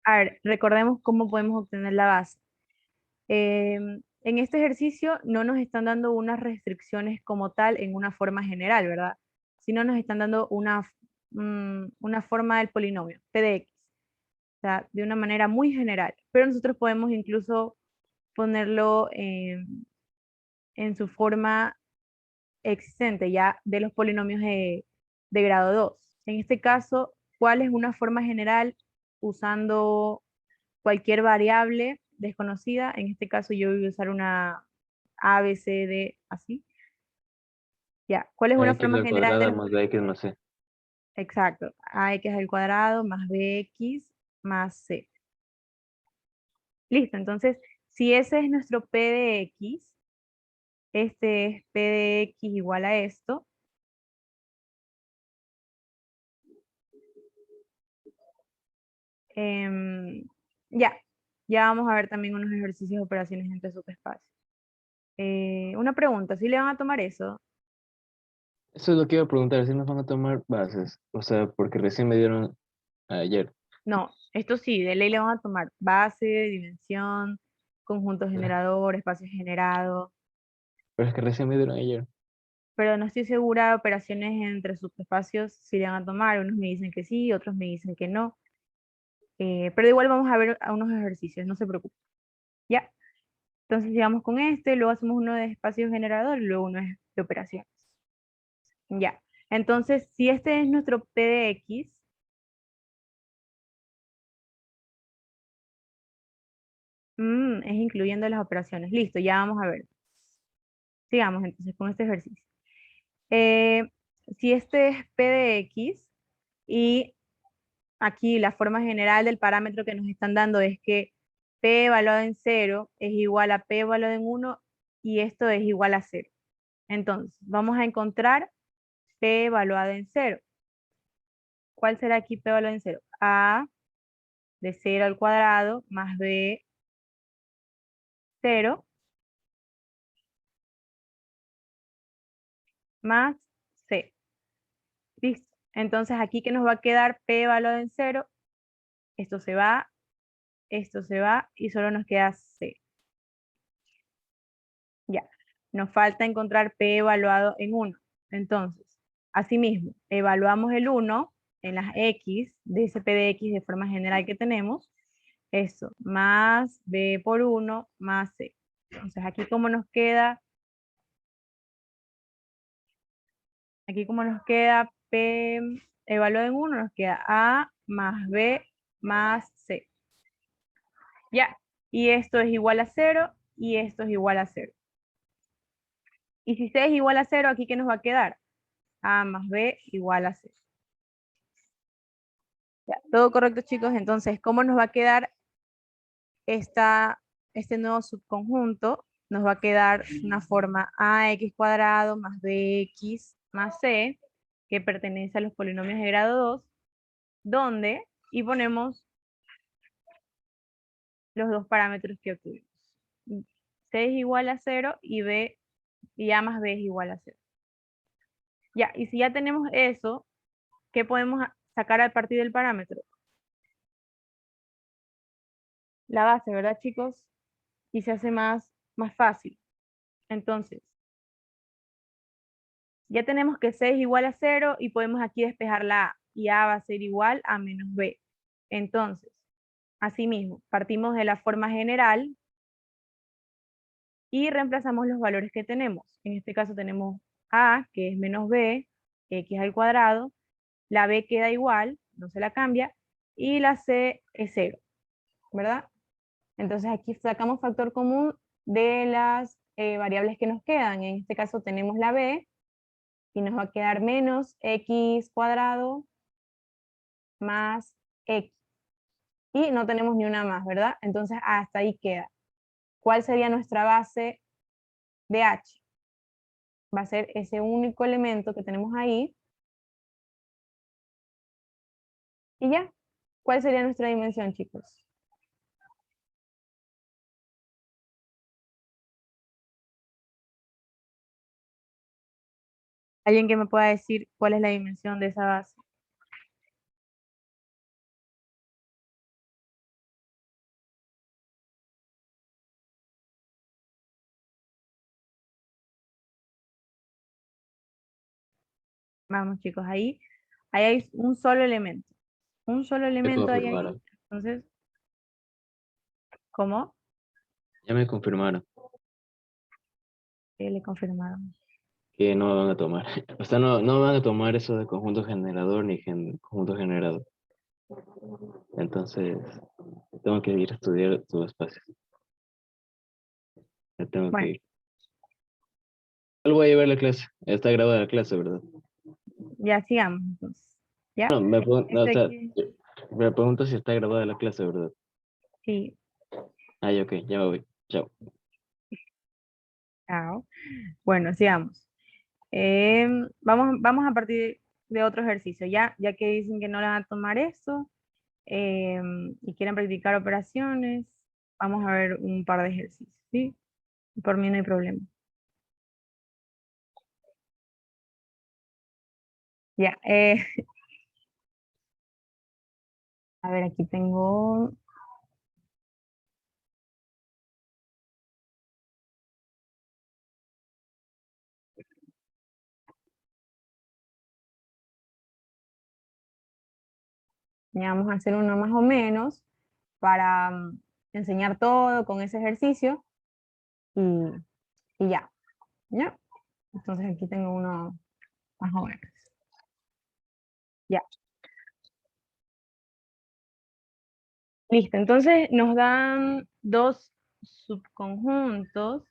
A ver, recordemos cómo podemos obtener la base. En este ejercicio no nos están dando unas restricciones como tal en una forma general, ¿verdad? Sino nos están dando una forma del polinomio, p de x, o sea, de una manera muy general. Pero nosotros podemos incluso ponerlo en su forma existente ya de los polinomios de grado 2. En este caso, ¿cuál es una forma general usando cualquier variable desconocida? En este caso yo voy a usar una A, B, C, D, así. Ya, ¿cuál es una X forma al general de cuadrado los más polinomios? BX más C. Exacto, AX al cuadrado más BX más C. Listo, entonces, si ese es nuestro P de X, este es P de X igual a esto. em, ya, ya vamos a ver también unos ejercicios de operaciones entre subespacios. Una pregunta, ¿sí le van a tomar eso? Eso es lo que iba a preguntar, si nos van a tomar bases. O sea, porque recién me dieron ayer. No, esto sí, de ley le van a tomar base, dimensión, conjunto generador, espacio generado, Pero es que recién me dieron ayer. pero no estoy segura de operaciones entre subespacios si le van a tomar. Unos me dicen que sí, otros me dicen que no. Pero igual vamos a ver a unos ejercicios, no se preocupe. Ya, entonces sigamos con este, luego hacemos uno de espacio generador y luego uno es de operaciones. Ya, entonces si este es nuestro P de X, es incluyendo las operaciones. Listo, ya vamos a ver. Sigamos entonces con este ejercicio. Eh, si este es P de X y aquí la forma general del parámetro que nos están dando es que P evaluado en 0 es igual a P evaluado en 1 y esto es igual a 0. Entonces, vamos a encontrar P evaluado en 0. ¿Cuál será aquí P evaluado en 0? A de 0 al cuadrado más B 0 más C. Listo. Entonces, aquí que nos va a quedar P evaluado en 0, esto se va y solo nos queda C. Ya, nos falta encontrar P evaluado en 1. Entonces, asimismo, evaluamos el 1 en las X de ese P de X de forma general que tenemos. Eso, más B por 1 más C. Entonces, aquí como nos queda P evaluado en 1, nos queda A más B más C. Ya, y esto es igual a 0 y esto es igual a 0. Y si C es igual a 0, ¿aquí qué nos va a quedar? A más B igual a C. Ya, todo correcto, chicos. Entonces, ¿cómo nos va a quedar este nuevo subconjunto? Nos va a quedar una forma ax cuadrado más bx más c, que pertenece a los polinomios de grado 2, donde, y ponemos los dos parámetros que obtuvimos. C es igual a 0 y a más b es igual a 0. Ya, y si ya tenemos eso, ¿qué podemos sacar a partir del parámetro? La base, ¿verdad, chicos? Y se hace más fácil. Entonces, ya tenemos que C es igual a 0 y podemos aquí despejar la A. Y A va a ser igual a menos B. Entonces, asimismo, partimos de la forma general y reemplazamos los valores que tenemos. En este caso tenemos A, que es menos B, X al cuadrado. La B queda igual, no se la cambia. Y la C es 0, ¿verdad? Entonces aquí sacamos factor común de las variables que nos quedan. En este caso tenemos la B y nos va a quedar menos X cuadrado más X. Y no tenemos ni una más, ¿verdad? Entonces hasta ahí queda. ¿Cuál sería nuestra base de H? Va a ser ese único elemento que tenemos ahí. Y ya. ¿Cuál sería nuestra dimensión, chicos? ¿Alguien que me pueda decir cuál es la dimensión de esa base? Vamos chicos, ahí hay un solo elemento. Un solo Me elemento hay confirmaron. ahí. Entonces, ¿cómo? Ya me confirmaron Que le confirmaron. que no van a tomar. O sea, no van a tomar eso de conjunto generador ni conjunto generado. Entonces, tengo que ir a estudiar tu espacio. Ya tengo que Bueno, ir. Yo voy a llevar la clase. Está grabada la clase, ¿verdad? ya sigamos entonces. ¿Ya? No, no, o Este sea, aquí, me pregunto si está grabada la clase, ¿verdad? sí. Ah, ya, ok, ya me voy. Chao. Chao. Bueno, sigamos. Vamos a partir de otro ejercicio, ya que dicen que no le van a tomar eso y quieren practicar operaciones, vamos a ver un par de ejercicios, ¿sí? Por mí no hay problema. Ya, a ver, aquí tengo, ya vamos a hacer uno más o menos para enseñar todo con ese ejercicio y, y ya, ¿ya? Entonces aquí tengo uno más o menos. Ya, listo. Entonces nos dan dos subconjuntos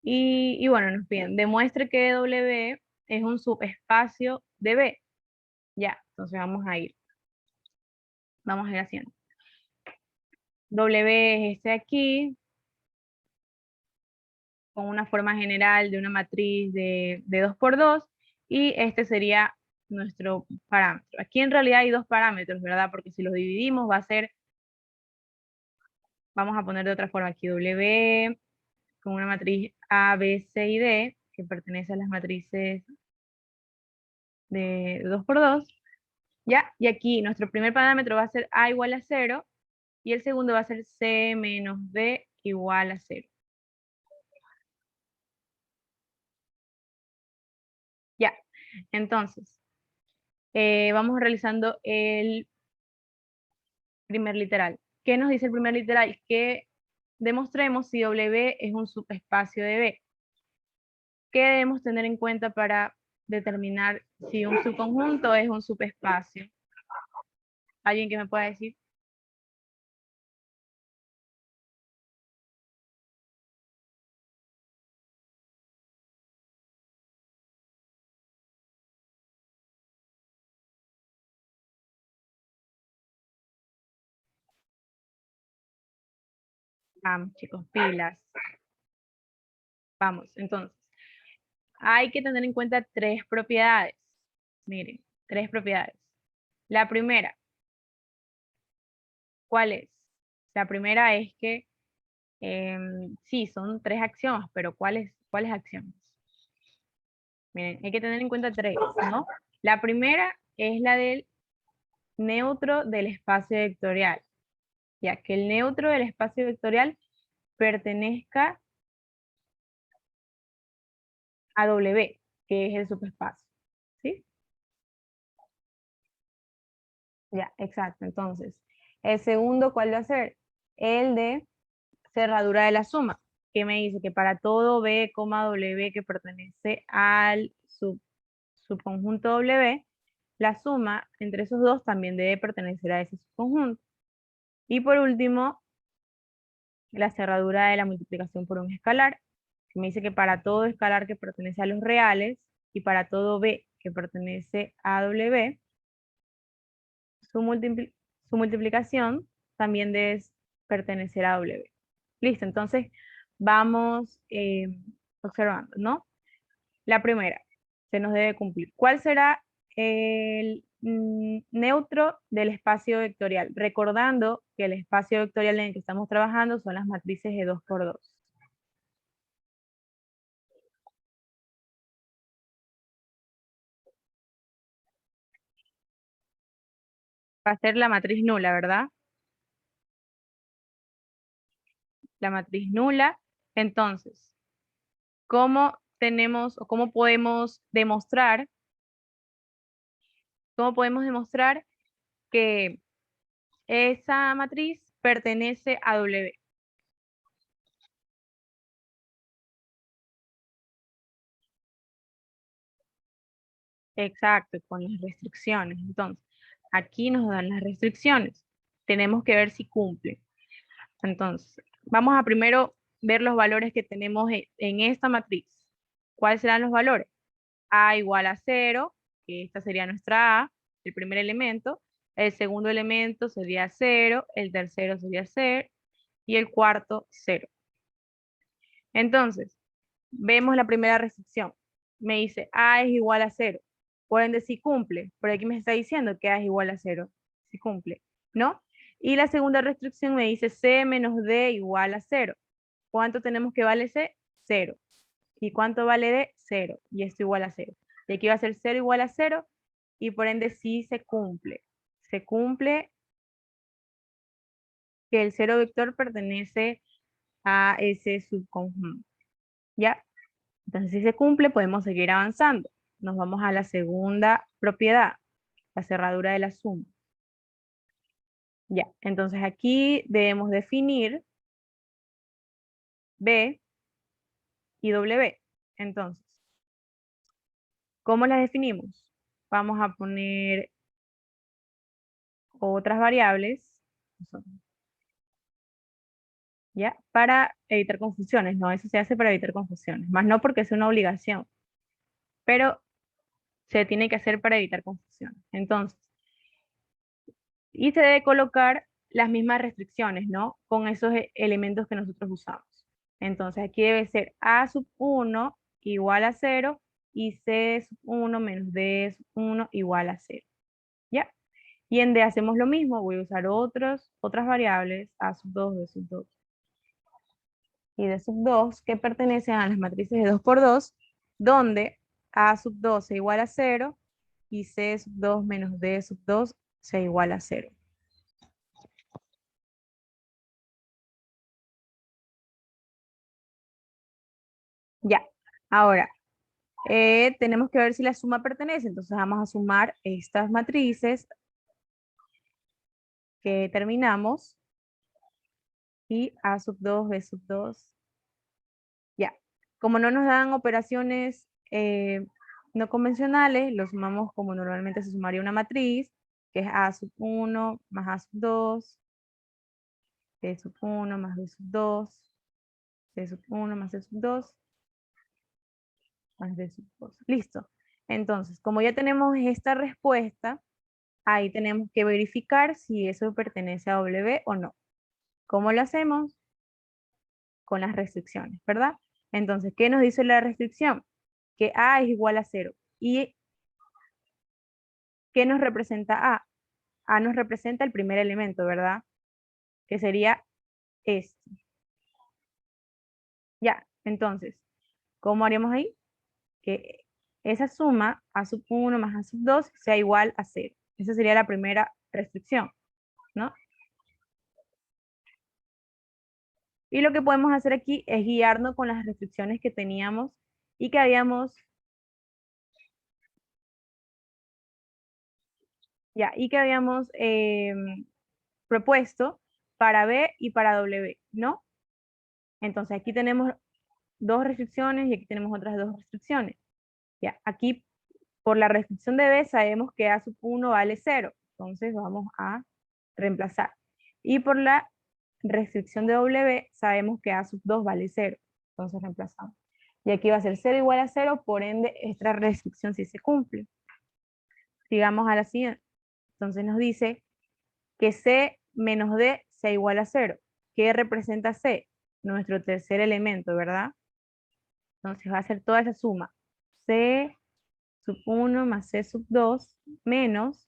y bueno, nos piden, demuestre que W es un subespacio de B. Ya, entonces vamos a ir haciendo. W es este aquí, con una forma general de una matriz de 2 por 2 y este sería nuestro parámetro. Aquí en realidad hay dos parámetros, ¿verdad? Porque si los dividimos va a ser, vamos a poner de otra forma aquí, W con una matriz A, B, C y D, que pertenece a las matrices de 2 por 2, ¿ya? Y aquí nuestro primer parámetro va a ser A igual a 0 y el segundo va a ser C menos B igual a 0. Ya, entonces, vamos realizando el primer literal. ¿Qué nos dice el primer literal? Que demostremos si W es un subespacio de B. ¿Qué debemos tener en cuenta para determinar si un subconjunto es un subespacio? ¿Alguien que me pueda decir? Vamos, chicos, pilas. Vamos, entonces, hay que tener en cuenta tres propiedades. Miren, tres propiedades. La primera, ¿cuál es? La primera es que, sí, son tres axiomas, pero ¿cuáles axiomas? Miren, hay que tener en cuenta tres, ¿no? La primera es la del neutro del espacio vectorial, ya que el neutro del espacio vectorial pertenezca a W, que es el subespacio, ¿sí? Ya, exacto. Entonces, el segundo, ¿cuál va a ser? El de cerradura de la suma, que me dice que para todo B, W que pertenece al subconjunto W, la suma entre esos dos también debe pertenecer a ese subconjunto. Y por último, la cerradura de la multiplicación por un escalar, que me dice que para todo escalar que pertenece a los reales y para todo B que pertenece a W, su multiplicación también debe pertenecer a W. Listo, entonces vamos observando, ¿no? La primera, se nos debe cumplir. ¿Cuál será el neutro del espacio vectorial? Recordando que el espacio vectorial en el que estamos trabajando son las matrices de 2 por 2. Va a ser la matriz nula, ¿verdad? La matriz nula. Entonces, ¿cómo tenemos o cómo podemos demostrar ¿Cómo podemos demostrar que esa matriz pertenece a W? Exacto, con las restricciones. Entonces, aquí nos dan las restricciones. Tenemos que ver si cumple. Entonces, vamos a primero ver los valores que tenemos en esta matriz. ¿Cuáles serán los valores? A igual a 0, que esta sería nuestra A, el primer elemento. El segundo elemento sería 0, el tercero sería 0 y el cuarto 0. Entonces, vemos la primera restricción. Me dice A es igual a 0. Por ende, si cumple. Por aquí me está diciendo que A es igual a 0. Si cumple, ¿no? Y la segunda restricción me dice C menos D igual a 0. ¿Cuánto tenemos que vale C? 0. ¿Y cuánto vale D? 0. Y esto igual a 0. Y aquí va a ser 0 igual a 0. Y por ende sí se cumple. Se cumple que el 0 vector pertenece a ese subconjunto. ¿Ya? Entonces, si se cumple, podemos seguir avanzando. Nos vamos a la segunda propiedad, la cerradura de la suma. Ya, entonces aquí debemos definir B y W. Entonces, ¿cómo las definimos? Vamos a poner otras variables, ¿ya? Para evitar confusiones, ¿no? Eso se hace para evitar confusiones, más no porque es una obligación, pero se tiene que hacer para evitar confusiones. Entonces, y se debe colocar las mismas restricciones, ¿no? Con esos elementos que nosotros usamos. Entonces aquí debe ser A sub 1 igual a 0 y C sub 1 menos D sub 1 igual a 0. ¿Ya? Y en D hacemos lo mismo, voy a usar otras variables, A sub 2, B sub 2 y D sub 2 que pertenecen a las matrices de 2 por 2, donde A sub 2 se igual a 0 y C sub 2 menos D sub 2 se igual a 0. Ya, ahora, tenemos que ver si la suma pertenece, entonces vamos a sumar estas matrices que terminamos y A sub 2, B sub 2, ya. Como no nos dan operaciones no convencionales, lo sumamos como normalmente se sumaría una matriz, que es A sub 1 más A sub 2, B sub 1 más B sub 2, C sub 1 más C sub 2, más D sub 2. Listo. Entonces, como ya tenemos esta respuesta, ahí tenemos que verificar si eso pertenece a W o no. ¿Cómo lo hacemos? Con las restricciones, ¿verdad? Entonces, ¿qué nos dice la restricción? Que A es igual a 0. ¿Y qué nos representa A? A nos representa el primer elemento, ¿verdad? Que sería este. Ya, entonces, ¿cómo haríamos ahí? Que esa suma, A sub 1 más A sub 2, sea igual a 0. Esa sería la primera restricción, ¿no? Y lo que podemos hacer aquí es guiarnos con las restricciones que teníamos y que habíamos propuesto para B y para W, ¿no? Entonces aquí tenemos dos restricciones y aquí tenemos otras dos restricciones. Ya, aquí por la restricción de B sabemos que A sub 1 vale 0, entonces vamos a reemplazar. Y por la restricción de W sabemos que A sub 2 vale 0, entonces reemplazamos. Y aquí va a ser 0 igual a 0, por ende esta restricción sí se cumple. Sigamos a la siguiente. Entonces nos dice que C menos D sea igual a 0. ¿Qué representa C? Nuestro tercer elemento, ¿verdad? Entonces va a ser toda esa suma. C sub 1 más C sub 2 menos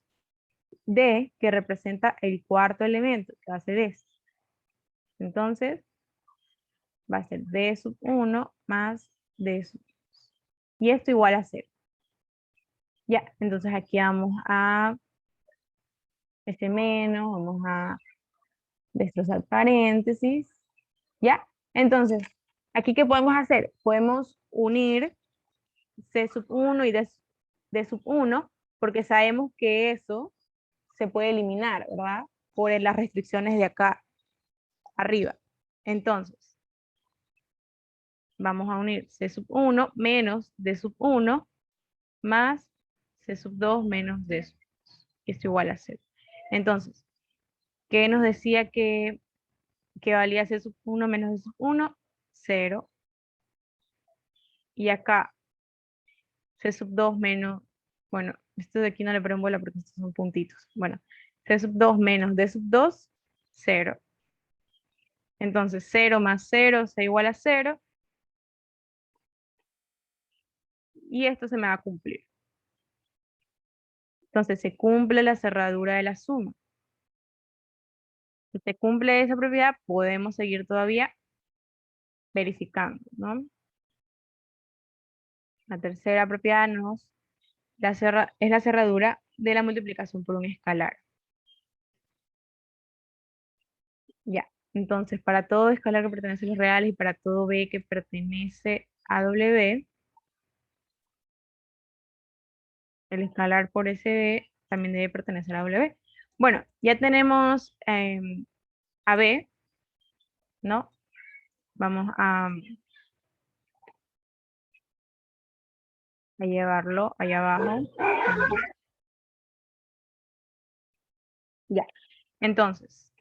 D, que representa el cuarto elemento, que va a ser este. Entonces, va a ser D sub 1 más D sub 2. Y esto igual a 0. Ya, entonces aquí vamos a este menos, vamos a destrozar paréntesis. ¿Ya? Entonces, aquí ¿qué podemos hacer? Podemos unir C sub 1 y D sub 1, porque sabemos que eso se puede eliminar, ¿verdad? Por las restricciones de acá arriba. Entonces, vamos a unir C sub 1 menos D sub 1 más C sub 2 menos D sub 2. Esto igual a 0. Entonces, ¿qué nos decía que valía C sub 1 menos D sub 1? 0. Y acá, C sub 2 menos, bueno, esto de aquí no le ponen bola porque estos son puntitos. Bueno, C sub 2 menos D sub 2, 0. Entonces, 0 más 0 se igual a 0. Y esto se me va a cumplir. Entonces, se cumple la cerradura de la suma. Si se cumple esa propiedad, podemos seguir todavía verificando, ¿no? La tercera propiedad es la cerradura de la multiplicación por un escalar. Ya, entonces para todo escalar que pertenece a los reales y para todo b que pertenece a w, el escalar por ese b también debe pertenecer a w. Bueno, ya tenemos a b, ¿no? Vamos a llevarlo allá abajo. Ya, entonces,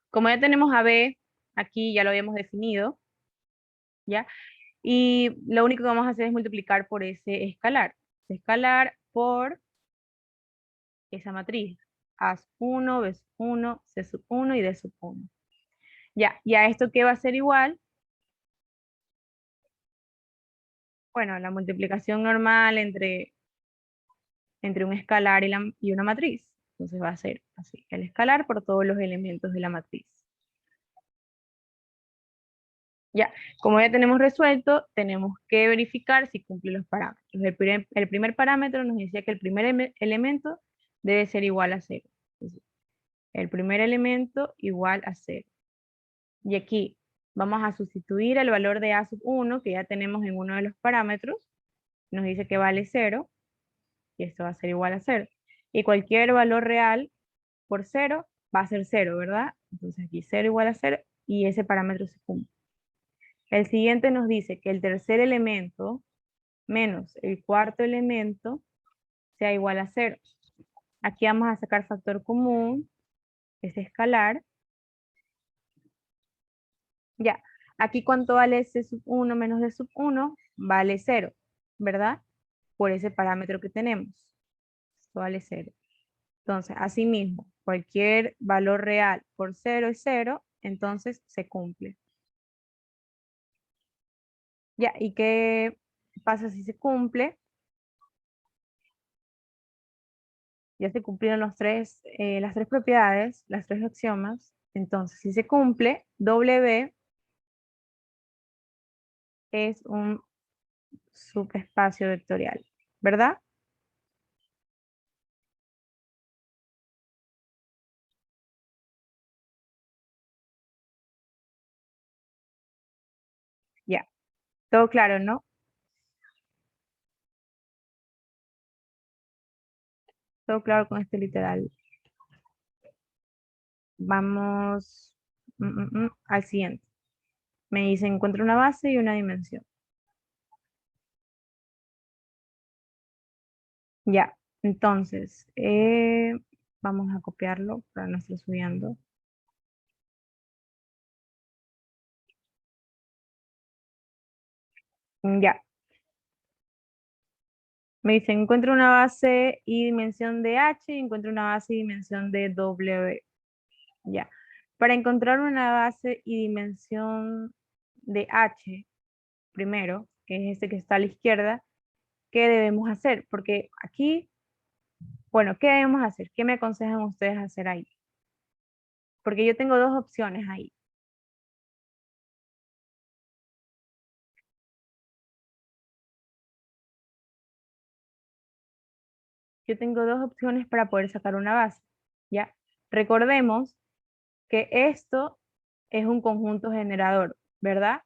como ya tenemos a b, aquí ya lo habíamos definido, ¿ya? Y lo único que vamos a hacer es multiplicar por ese escalar. Escalar por esa matriz. A sub 1, B sub 1, C sub 1 y D sub 1. Ya, ¿y a esto qué va a ser igual? Bueno, la multiplicación normal entre un escalar y una matriz. Entonces va a ser así, el escalar por todos los elementos de la matriz. Ya, como ya tenemos resuelto, tenemos que verificar si cumple los parámetros. El primer parámetro nos decía que el primer elemento debe ser igual a 0. Entonces, el primer elemento igual a 0. Y aquí vamos a sustituir el valor de A sub 1, que ya tenemos en uno de los parámetros. Nos dice que vale 0, y esto va a ser igual a 0. Y cualquier valor real por 0 va a ser 0, ¿verdad? Entonces aquí 0 igual a 0, y ese parámetro se cumple. El siguiente nos dice que el tercer elemento menos el cuarto elemento sea igual a 0. Aquí vamos a sacar factor común, es escalar. Ya, aquí ¿cuánto vale C sub 1 menos D sub 1? Vale 0, ¿verdad? Por ese parámetro que tenemos. Esto vale 0. Entonces, asimismo, cualquier valor real por 0 es 0, entonces se cumple. Ya, ¿y qué pasa si se cumple? Ya se cumplieron las tres propiedades, las tres axiomas. Entonces, si se cumple, W es un subespacio vectorial, ¿verdad? Ya, todo claro, ¿no? Todo claro con este literal. Vamos al siguiente. Me dice, encuentra una base y una dimensión. Ya, entonces, vamos a copiarlo para no estar subiendo. Ya. Me dice, encuentra una base y dimensión de H y encuentra una base y dimensión de W. Ya. Para encontrar una base y dimensión de H, primero, que es este que está a la izquierda, ¿qué debemos hacer? Porque aquí, bueno, ¿qué debemos hacer? ¿Qué me aconsejan ustedes hacer ahí? Porque yo tengo dos opciones ahí. Yo tengo dos opciones para poder sacar una base, ¿ya? Recordemos que esto es un conjunto generador, ¿verdad?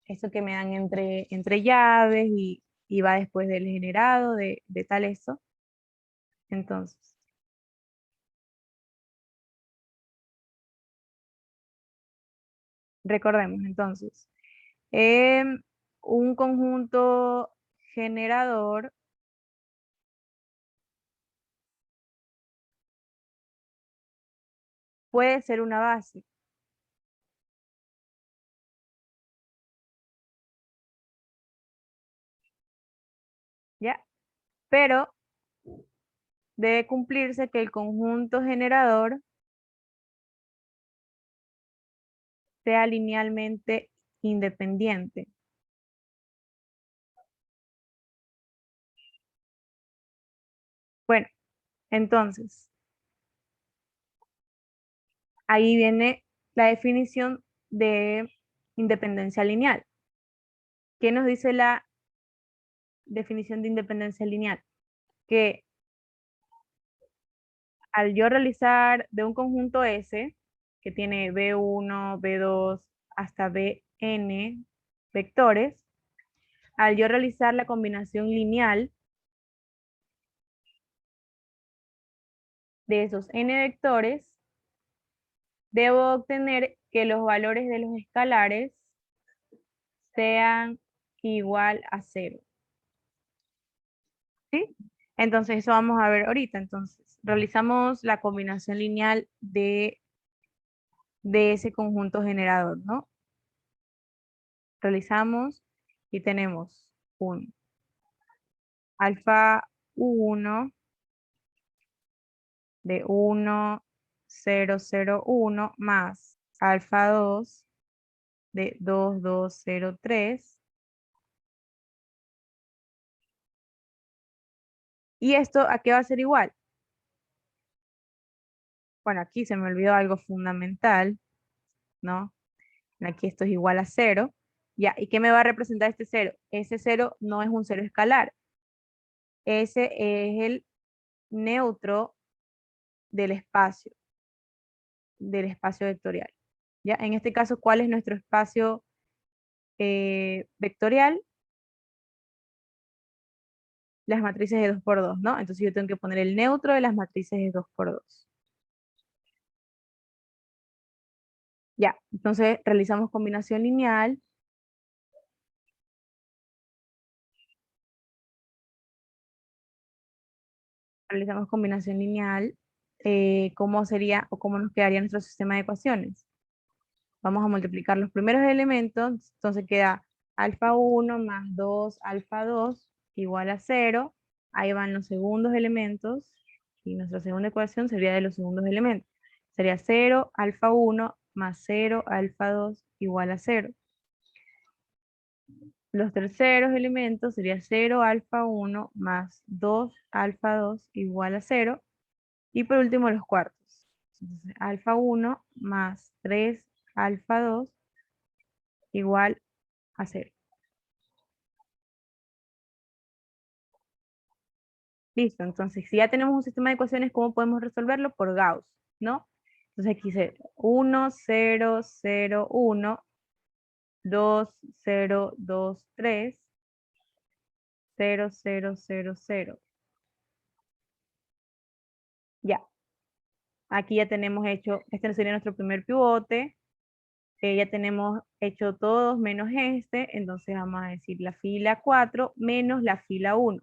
Esto que me dan entre llaves y va después del generado de tal esto. Entonces, recordemos entonces, un conjunto generador puede ser una base. ¿Ya? Pero debe cumplirse que el conjunto generador sea linealmente independiente. Bueno, entonces, ahí viene la definición de independencia lineal. ¿Qué nos dice la definición de independencia lineal? Que al yo realizar de un conjunto S, que tiene B1, B2 hasta Bn vectores, al yo realizar la combinación lineal de esos n vectores, debo obtener que los valores de los escalares sean igual a 0. ¿Sí? Entonces eso vamos a ver ahorita. Entonces, realizamos la combinación lineal de ese conjunto generador, ¿no? Realizamos y tenemos un alfa 1 de 1, 0, 0, 1 más alfa 2 de 2, 2, 0, 3. ¿Y esto a qué va a ser igual? Bueno, aquí se me olvidó algo fundamental, ¿no? Aquí esto es igual a 0. Ya, ¿y qué me va a representar este 0? Ese 0 no es un 0 escalar. Ese es el neutro del espacio vectorial. ¿Ya? En este caso, ¿cuál es nuestro espacio vectorial? Las matrices de 2 por 2, ¿no? Entonces yo tengo que poner el neutro de las matrices de 2 por 2. Ya, entonces realizamos combinación lineal. Realizamos combinación lineal. ¿Cómo sería o cómo nos quedaría nuestro sistema de ecuaciones? Vamos a multiplicar los primeros elementos, entonces queda alfa 1 más 2 alfa 2 igual a 0. Ahí van los segundos elementos y nuestra segunda ecuación sería de los segundos elementos. Sería 0 alfa 1 más 0 alfa 2 igual a 0. Los terceros elementos sería 0 alfa 1 más 2 alfa 2 igual a 0. Y por último los cuartos. Entonces, alfa 1 más 3 alfa 2 igual a 0. Listo, entonces si ya tenemos un sistema de ecuaciones, ¿cómo podemos resolverlo? Por Gauss, ¿no? Entonces aquí dice 1, 0, 0, 1, 2, 0, 2, 3, 0, 0, 0, 0. Ya, aquí ya tenemos hecho, este sería nuestro primer pivote. Ya tenemos hecho todos menos este, entonces vamos a decir la fila 4 menos la fila 1.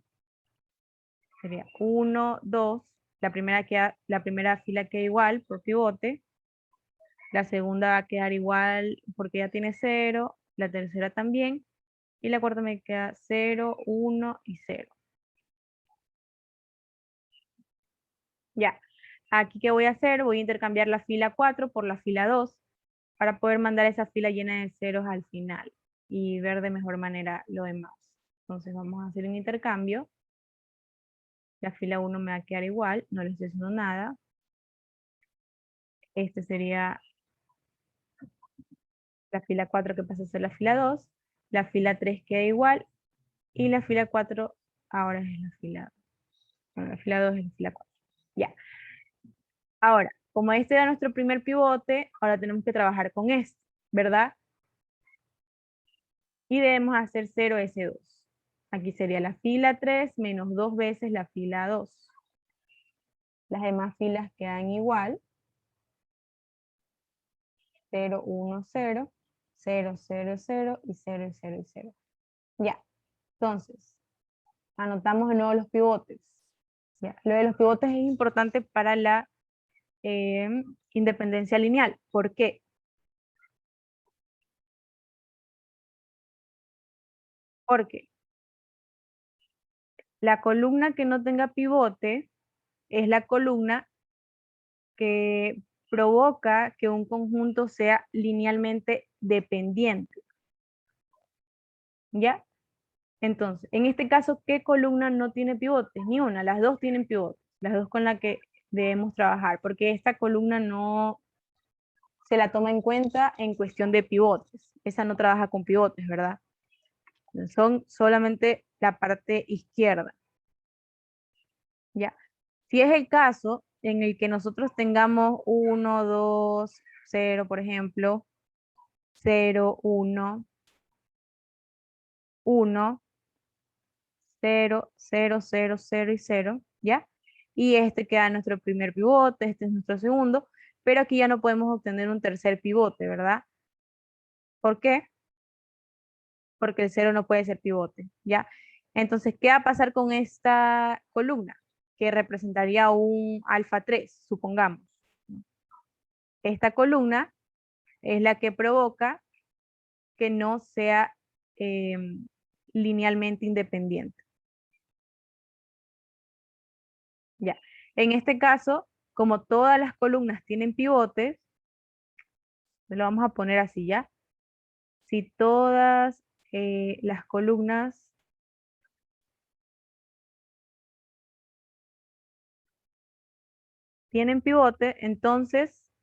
Sería 1, 2, la primera fila queda igual por pivote, la segunda va a quedar igual porque ya tiene 0, la tercera también, y la cuarta me queda 0, 1 y 0. Ya, aquí ¿qué voy a hacer? Voy a intercambiar la fila 4 por la fila 2 para poder mandar esa fila llena de ceros al final y ver de mejor manera lo demás. Entonces vamos a hacer un intercambio. La fila 1 me va a quedar igual, no le estoy haciendo nada. Este sería la fila 4 que pasa a ser la fila 2. La fila 3 queda igual y la fila 4 ahora es la fila, bueno, la fila 2 es la fila 4. Ya. Ahora, como este era nuestro primer pivote, ahora tenemos que trabajar con este, ¿verdad? Y debemos hacer 0S2. Aquí sería la fila 3 menos 2 veces la fila 2. Las demás filas quedan igual. 0, 1, 0, 0, 0, 0 y 0, 0 y 0. Ya, entonces, anotamos de nuevo los pivotes. Ya. Lo de los pivotes es importante para la independencia lineal. ¿Por qué? Porque la columna que no tenga pivote es la columna que provoca que un conjunto sea linealmente dependiente. ¿Ya? Entonces, en este caso, ¿qué columna no tiene pivotes? Ni una, las dos tienen pivotes, las dos con las que debemos trabajar, porque esta columna no se la toma en cuenta en cuestión de pivotes. Esa no trabaja con pivotes, ¿verdad? Son solamente la parte izquierda. ¿Ya? Si es el caso en el que nosotros tengamos 1, 2, 0, por ejemplo, 0, 1, 1, 0, 0, 0, 0 y 0, ¿ya? Y este queda nuestro primer pivote, este es nuestro segundo, pero aquí ya no podemos obtener un tercer pivote, ¿verdad? ¿Por qué? Porque el 0 no puede ser pivote, ¿ya? Entonces, ¿qué va a pasar con esta columna? Que representaría un alfa 3, supongamos. Esta columna es la que provoca que no sea linealmente independiente. Ya. En este caso, como todas las columnas tienen pivotes, lo vamos a poner así ya. Si todas las columnas tienen pivote, entonces,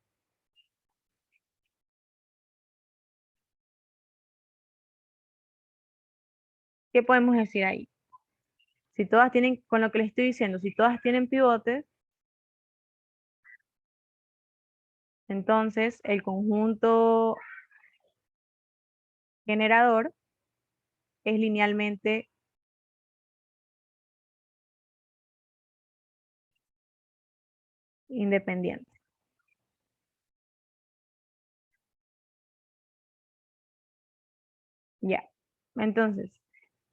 ¿qué podemos decir ahí? Si todas tienen, con lo que les estoy diciendo, si todas tienen pivotes, entonces el conjunto generador es linealmente independiente. Ya. Entonces,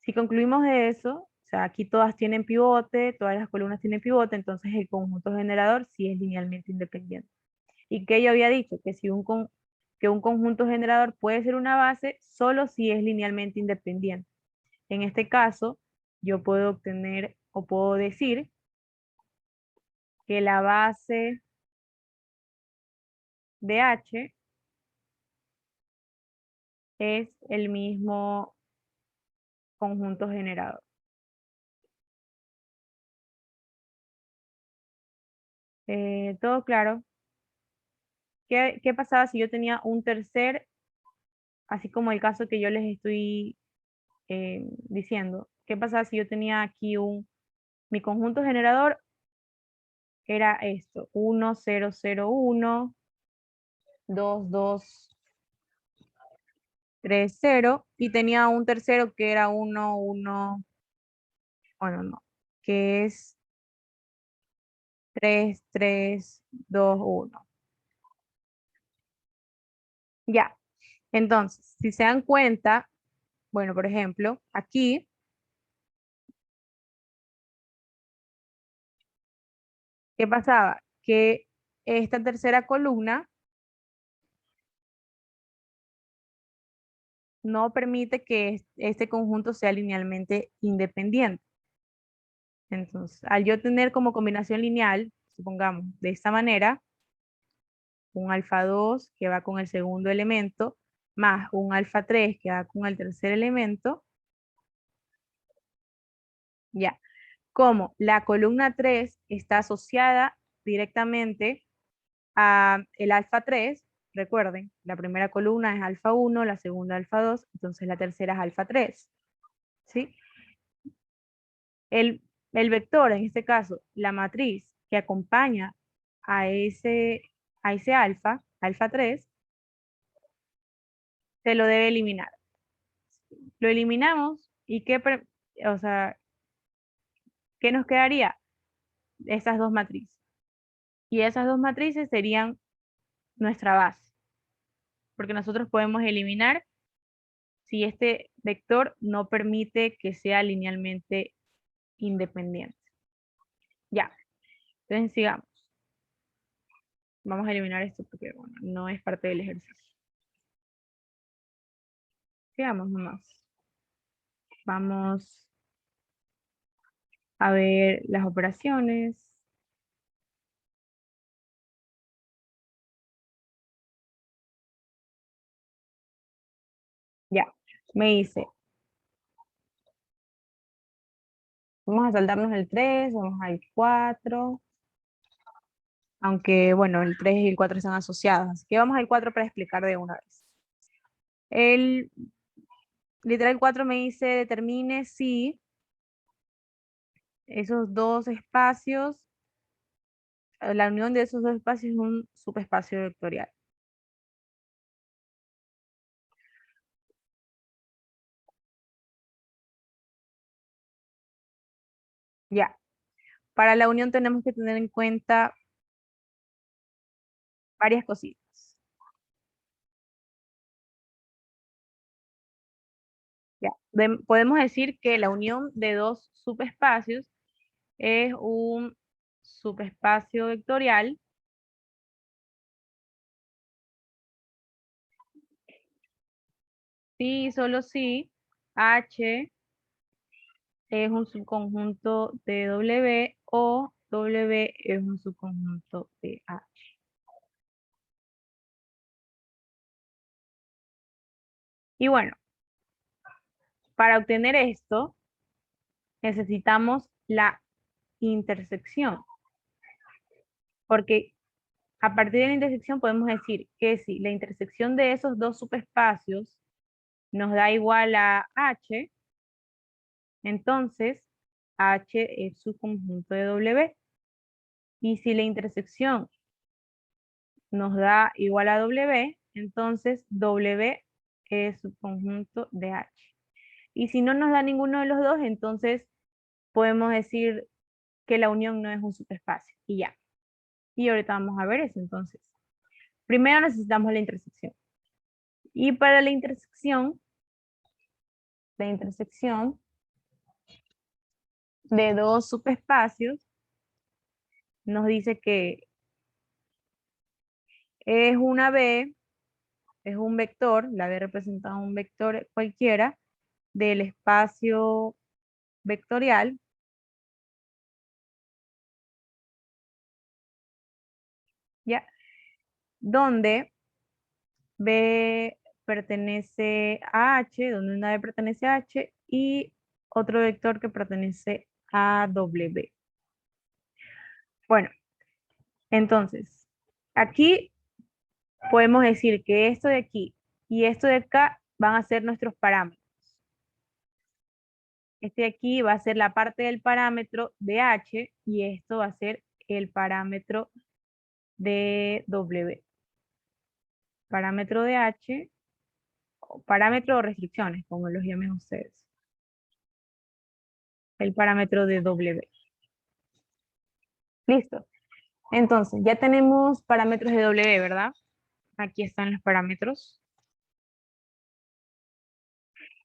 si concluimos de eso, o sea, aquí todas tienen pivote, todas las columnas tienen pivote, entonces el conjunto generador sí es linealmente independiente. Y que yo había dicho que si que un conjunto generador puede ser una base solo si es linealmente independiente. En este caso, yo puedo obtener o puedo decir que la base de H es el mismo conjunto generador. ¿Todo claro? ¿Qué pasaba si yo tenía un tercer, así como el caso que yo les estoy diciendo? ¿Qué pasaba si yo tenía aquí mi conjunto generador era esto, 1, 0, 0, 1, 2, 2, 3, 0, y tenía un tercero que era 1, 1, bueno, no, que es 3, 3, 2, 1. Ya, entonces, si se dan cuenta, bueno, por ejemplo, aquí, ¿qué pasaba? Que esta tercera columna no permite que este conjunto sea linealmente independiente. Entonces, al yo tener como combinación lineal, supongamos, de esta manera, un alfa 2 que va con el segundo elemento, más un alfa 3 que va con el tercer elemento, ya. Como la columna 3 está asociada directamente a el alfa 3, recuerden, la primera columna es alfa 1, la segunda alfa 2, entonces la tercera es alfa 3, ¿sí? El, el vector, en este caso, la matriz que acompaña a ese alfa, alfa 3, se lo debe eliminar. Lo eliminamos y o sea, ¿qué nos quedaría? Estas dos matrices. Y esas dos matrices serían nuestra base, porque nosotros podemos eliminar si este vector no permite que sea linealmente independiente. Ya, entonces sigamos. Vamos a eliminar esto porque bueno, no es parte del ejercicio. Sigamos nomás. Vamos a ver las operaciones. Ya, me dice, vamos a saltarnos el 3, vamos al 4, aunque bueno, el 3 y el 4 están asociados, así que vamos al 4 para explicar de una vez. El literal 4 me dice, determine si esos dos espacios, la unión de esos dos espacios es un subespacio vectorial. Ya, para la unión tenemos que tener en cuenta varias cositas. Ya, podemos decir que la unión de dos subespacios es un subespacio vectorial si y solo si H es un subconjunto de W o W es un subconjunto de H. Y bueno, para obtener esto necesitamos la intersección, porque a partir de la intersección podemos decir que si la intersección de esos dos subespacios nos da igual a H, entonces H es subconjunto de W. Y si la intersección nos da igual a W, entonces W es subconjunto de H. Y si no nos da ninguno de los dos, entonces podemos decir que la unión no es un subespacio. Y ya. Y ahorita vamos a ver eso entonces. Primero necesitamos la intersección. Y para la intersección de dos subespacios, nos dice que es una B, es un vector, la B representa un vector cualquiera del espacio vectorial, ¿ya? Donde B pertenece a H, donde una B pertenece a H y otro vector que pertenece a W. Bueno, entonces, aquí podemos decir que esto de aquí y esto de acá van a ser nuestros parámetros. Este de aquí va a ser la parte del parámetro de H y esto va a ser el parámetro de W. Parámetro de H, o parámetro o restricciones, como los llamen ustedes. El parámetro de W. Listo. Entonces, ya tenemos parámetros de W, ¿verdad? Aquí están los parámetros.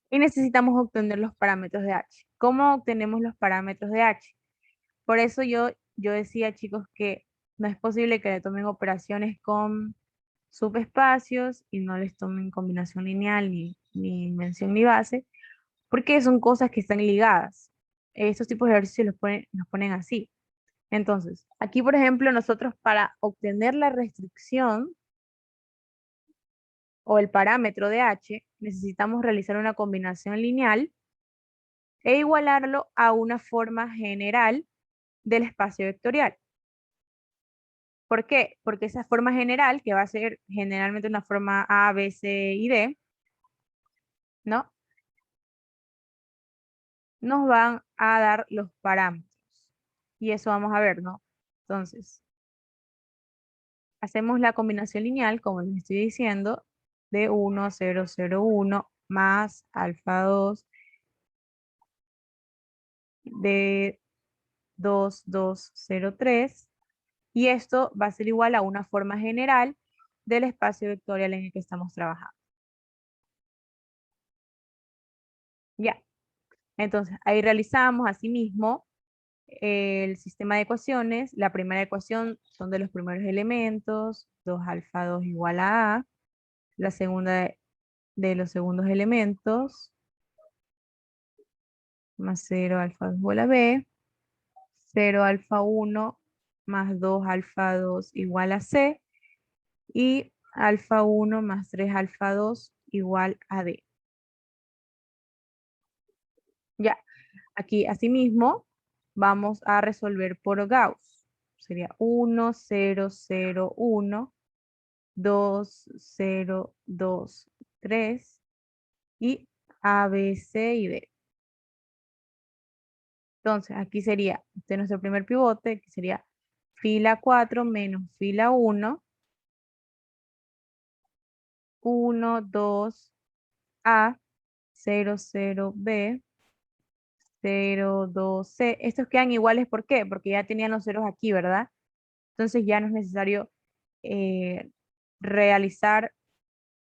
Y necesitamos obtener los parámetros de H. ¿Cómo obtenemos los parámetros de H? Por eso yo decía, chicos, que no es posible que le tomen operaciones con subespacios y no les tomen combinación lineal, ni invención, ni base, porque son cosas que están ligadas. Estos tipos de ejercicios los ponen así. Entonces, aquí, por ejemplo, nosotros para obtener la restricción o el parámetro de H, necesitamos realizar una combinación lineal e igualarlo a una forma general del espacio vectorial. ¿Por qué? Porque esa forma general, que va a ser generalmente una forma A, B, C y D, ¿no? Nos van a dar los parámetros. Y eso vamos a ver, ¿no? Entonces, hacemos la combinación lineal, como les estoy diciendo, de 1, 0, 0, 1 más alfa 2 de 2, 2, 0, 3 Y esto va a ser igual a una forma general del espacio vectorial en el que estamos trabajando. Ya, entonces ahí realizamos asimismo el sistema de ecuaciones. La primera ecuación son de los primeros elementos, 2 alfa 2 igual a A. La segunda de los segundos elementos, más 0 alfa 2 igual a B. 0 alfa 1 más 2 alfa 2 igual a C. Y alfa 1 más 3 alfa 2 igual a D. Ya, aquí asimismo vamos a resolver por Gauss. Sería 1, 0, 0, 1, 2, 0, 2, 3 y A, B, C y D. Entonces aquí sería, este es nuestro primer pivote, que sería fila 4 menos fila 1, 1, 2, A, 0, 0, B, 0, 2, C. Estos quedan iguales, ¿por qué? Porque ya tenían los ceros aquí, ¿verdad? Entonces ya no es necesario eh, realizar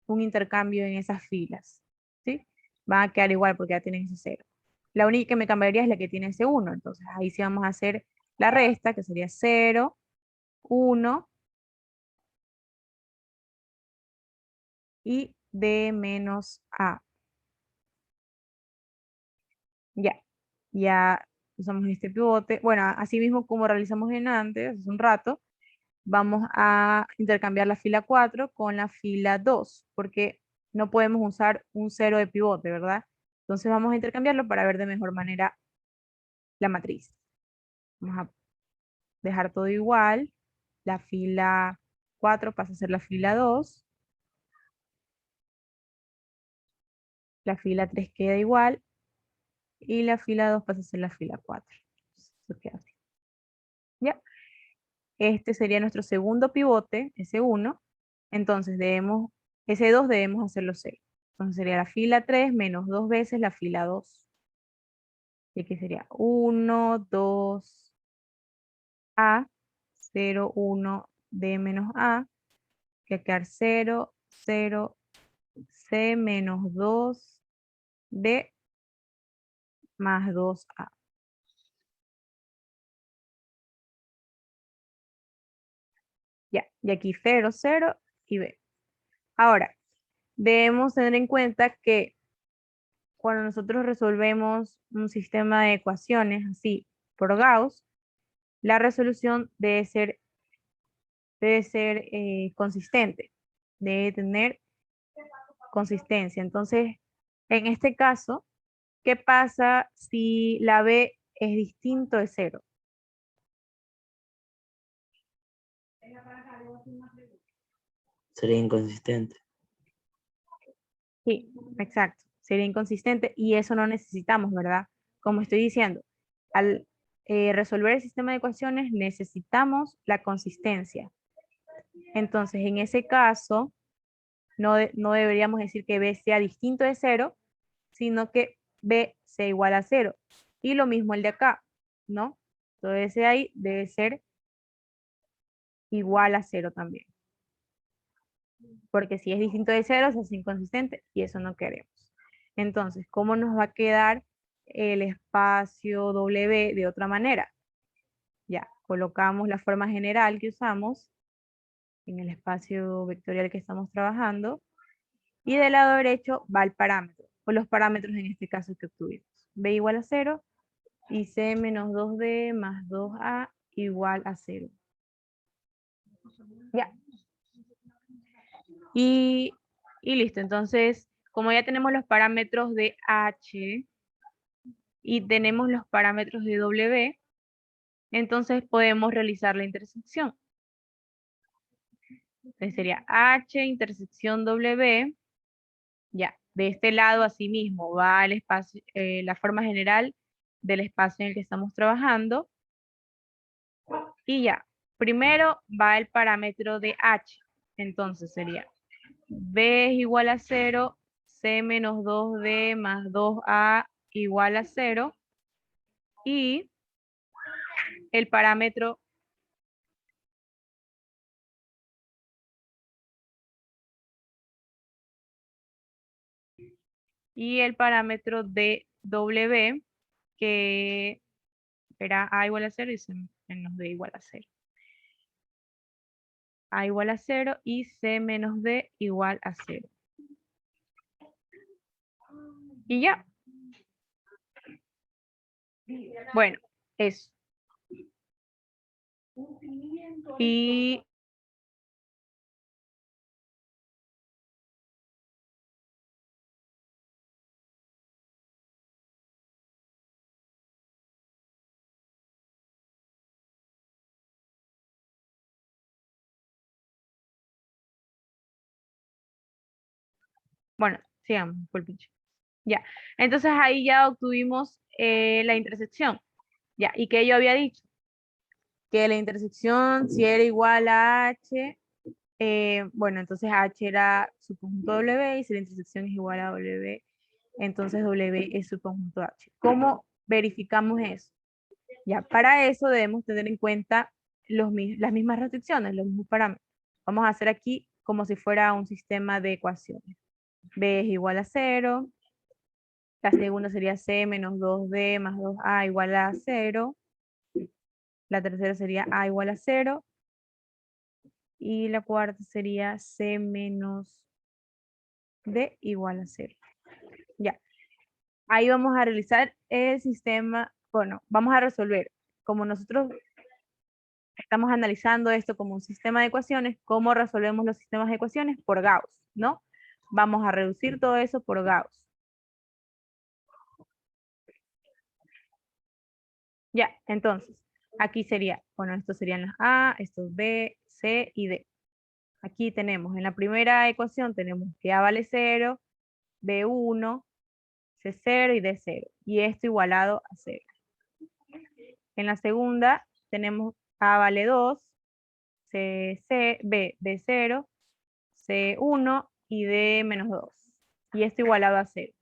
un intercambio en esas filas, ¿sí? Van a quedar igual porque ya tienen ese cero. La única que me cambiaría es la que tiene ese 1, entonces ahí sí vamos a hacer la resta, que sería 0, 1 y D menos A. Ya, ya usamos este pivote. Bueno, así mismo como realizamos en antes, hace un rato, vamos a intercambiar la fila 4 con la fila 2, porque no podemos usar un cero de pivote, ¿verdad? Entonces vamos a intercambiarlo para ver de mejor manera la matriz. Vamos a dejar todo igual. La fila 4 pasa a ser la fila 2. La fila 3 queda igual. Y la fila 2 pasa a ser la fila 4. Eso queda así. ¿Ya? Este sería nuestro segundo pivote, ese 1. Entonces ese 2 debemos hacerlo 0. Entonces sería la fila 3 menos 2 veces la fila 2. Y aquí sería 1, 2, A, 0, 1, D menos A, que va a quedar 0, 0, C menos 2, D más 2A. Ya, y aquí 0, 0 y B. Ahora, debemos tener en cuenta que cuando nosotros resolvemos un sistema de ecuaciones así por Gauss, la resolución debe ser consistente, debe tener consistencia. Entonces, en este caso, ¿qué pasa si la B es distinto de 0? Sería inconsistente. Sí, exacto. Sería inconsistente y eso no necesitamos, ¿verdad? Como estoy diciendo, al resolver el sistema de ecuaciones necesitamos la consistencia. Entonces, en ese caso, no deberíamos decir que B sea distinto de 0, sino que B sea igual a 0. Y lo mismo el de acá, ¿no? Entonces ese ahí debe ser igual a 0 también. Porque si es distinto de 0, se hace inconsistente y eso no queremos. Entonces, ¿cómo nos va a quedar el espacio W de otra manera? Ya, colocamos la forma general que usamos en el espacio vectorial que estamos trabajando. Y del lado derecho va el parámetro, o los parámetros en este caso que obtuvimos. B igual a 0 y C menos 2D más 2A igual a 0. Ya. Y, y listo. Entonces, como ya tenemos los parámetros de H y tenemos los parámetros de W, entonces podemos realizar la intersección. Entonces sería H intersección W. Ya, de este lado asimismo va el espacio, la forma general del espacio en el que estamos trabajando. Y ya, primero va el parámetro de H. Entonces sería B es igual a 0, C menos 2D más 2A igual a 0. Y el parámetro Y el parámetro de W, que era A igual a 0 y C menos D igual a 0. A igual a 0 y C menos D igual a 0. Y ya. Bueno, eso. Y bueno, sigamos, disculpen. Ya, entonces ahí ya obtuvimos la intersección. Ya, ¿y qué yo había dicho? Que la intersección, si era igual a H, bueno, entonces H era su conjunto W, y si la intersección es igual a W, entonces W es su conjunto H. ¿Cómo verificamos eso? Ya, para eso debemos tener en cuenta las mismas restricciones, los mismos parámetros. Vamos a hacer aquí como si fuera un sistema de ecuaciones. B es igual a 0. La segunda sería C menos 2D más 2A igual a 0. La tercera sería A igual a 0. Y la cuarta sería C menos D igual a 0. Ya. Ahí vamos a realizar el sistema, bueno, vamos a resolver. Como nosotros estamos analizando esto como un sistema de ecuaciones, ¿cómo resolvemos los sistemas de ecuaciones? Por Gauss, ¿no? Vamos a reducir todo eso por Gauss. Ya, entonces, aquí sería, bueno, estos serían las A, estos B, C y D. Aquí tenemos, en la primera ecuación tenemos que A vale 0, B1, C0 y D0. Y esto igualado a 0. En la segunda tenemos A vale 2, B0, C1 y D menos 2. Y esto igualado a 0.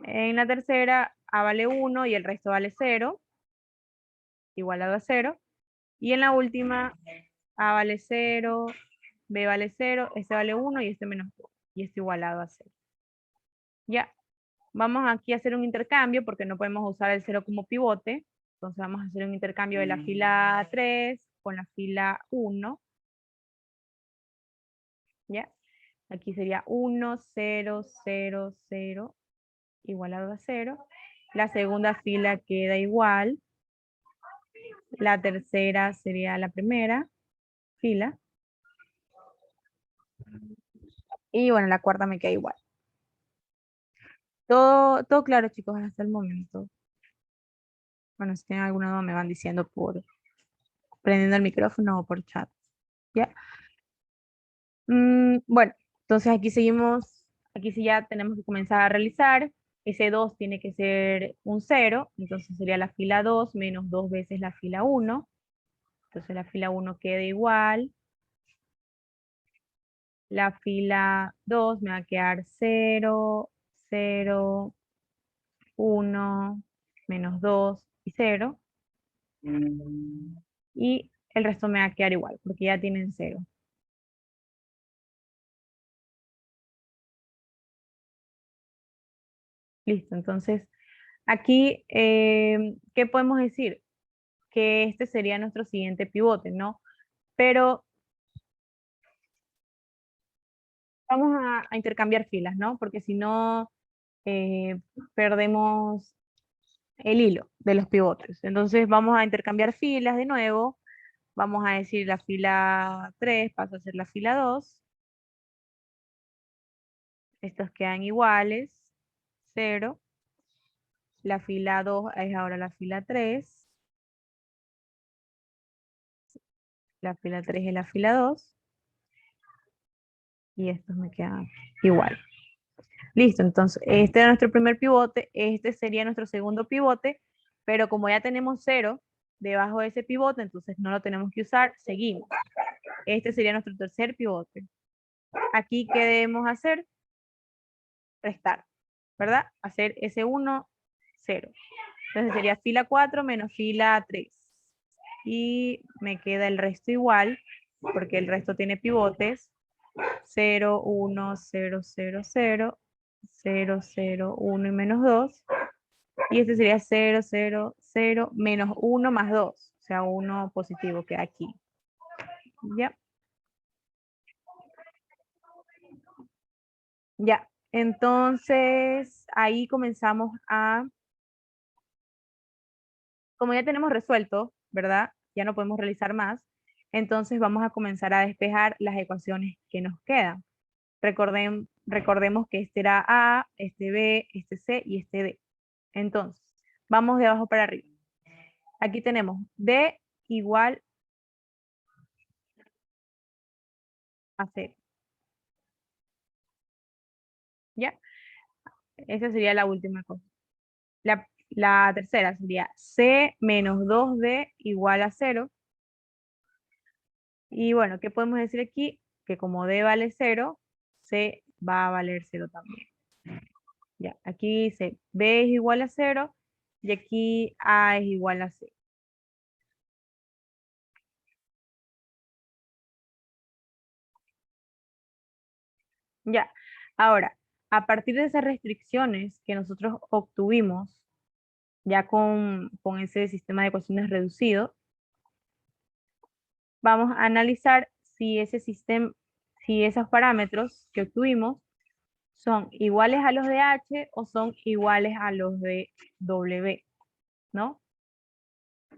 En la tercera, A vale 1 y el resto vale 0, igualado a 0. Y en la última, A vale 0, B vale 0, este vale 1 y este menos 2. Y esto igualado a 0. Ya, vamos aquí a hacer un intercambio porque no podemos usar el 0 como pivote. Entonces vamos a hacer un intercambio de la fila 3 con la fila 1. ¿Ya? Aquí sería 1, 0, 0, 0, igualado a 0. La segunda fila queda igual. La tercera sería la primera fila. Y bueno, la cuarta me queda igual. Todo claro, chicos, hasta el momento. Bueno, si tienen alguna duda me van diciendo por prendiendo el micrófono o por chat. ¿Ya? Bueno, entonces aquí seguimos. Aquí sí ya tenemos que comenzar a realizar. Ese 2 tiene que ser un 0. Entonces sería la fila 2 menos 2 veces la fila 1. Entonces la fila 1 queda igual. La fila 2 me va a quedar 0, 0, 1, menos 2 y 0. Y el resto me va a quedar igual, porque ya tienen 0. Listo, entonces aquí, ¿qué podemos decir? Que este sería nuestro siguiente pivote, ¿no? Pero vamos a intercambiar filas, ¿no? Porque si no, perdemos el hilo de los pivotes. Entonces vamos a intercambiar filas de nuevo. Vamos a decir la fila 3 pasa a ser la fila 2. Estos quedan iguales, 0. La fila 2 es ahora la fila 3. La fila 3 es la fila 2. Y estos me quedan igual. Listo, entonces este era nuestro primer pivote, este sería nuestro segundo pivote, pero como ya tenemos 0 debajo de ese pivote, entonces no lo tenemos que usar, seguimos. Este sería nuestro tercer pivote. Aquí, ¿qué debemos hacer? Restar, ¿verdad? Hacer ese 1, 0. Entonces sería fila 4 menos fila 3. Y me queda el resto igual, porque el resto tiene pivotes. 0, 1, 0, 0, 0. 0, 0, 1 y menos 2. Y este sería 0, 0, 0, menos 1 más 2. O sea, 1 positivo queda aquí. Ya. Ya. Entonces, ahí comenzamos a... Como ya tenemos resuelto, ¿verdad? Ya no podemos realizar más. Entonces vamos a comenzar a despejar las ecuaciones que nos quedan. Recordemos que este era A, este B, este C y este D. Entonces, vamos de abajo para arriba. Aquí tenemos D igual a 0. ¿Ya? Esa sería la última cosa. La tercera sería C menos 2D igual a 0. Y bueno, ¿qué podemos decir aquí? Que como D vale 0, C va a valer 0 también. Ya, aquí dice B es igual a 0 y aquí A es igual a C. Ya, ahora, a partir de esas restricciones que nosotros obtuvimos ya con ese sistema de ecuaciones reducido, vamos a analizar si ese sistema, si esos parámetros que obtuvimos son iguales a los de H o son iguales a los de W, ¿no?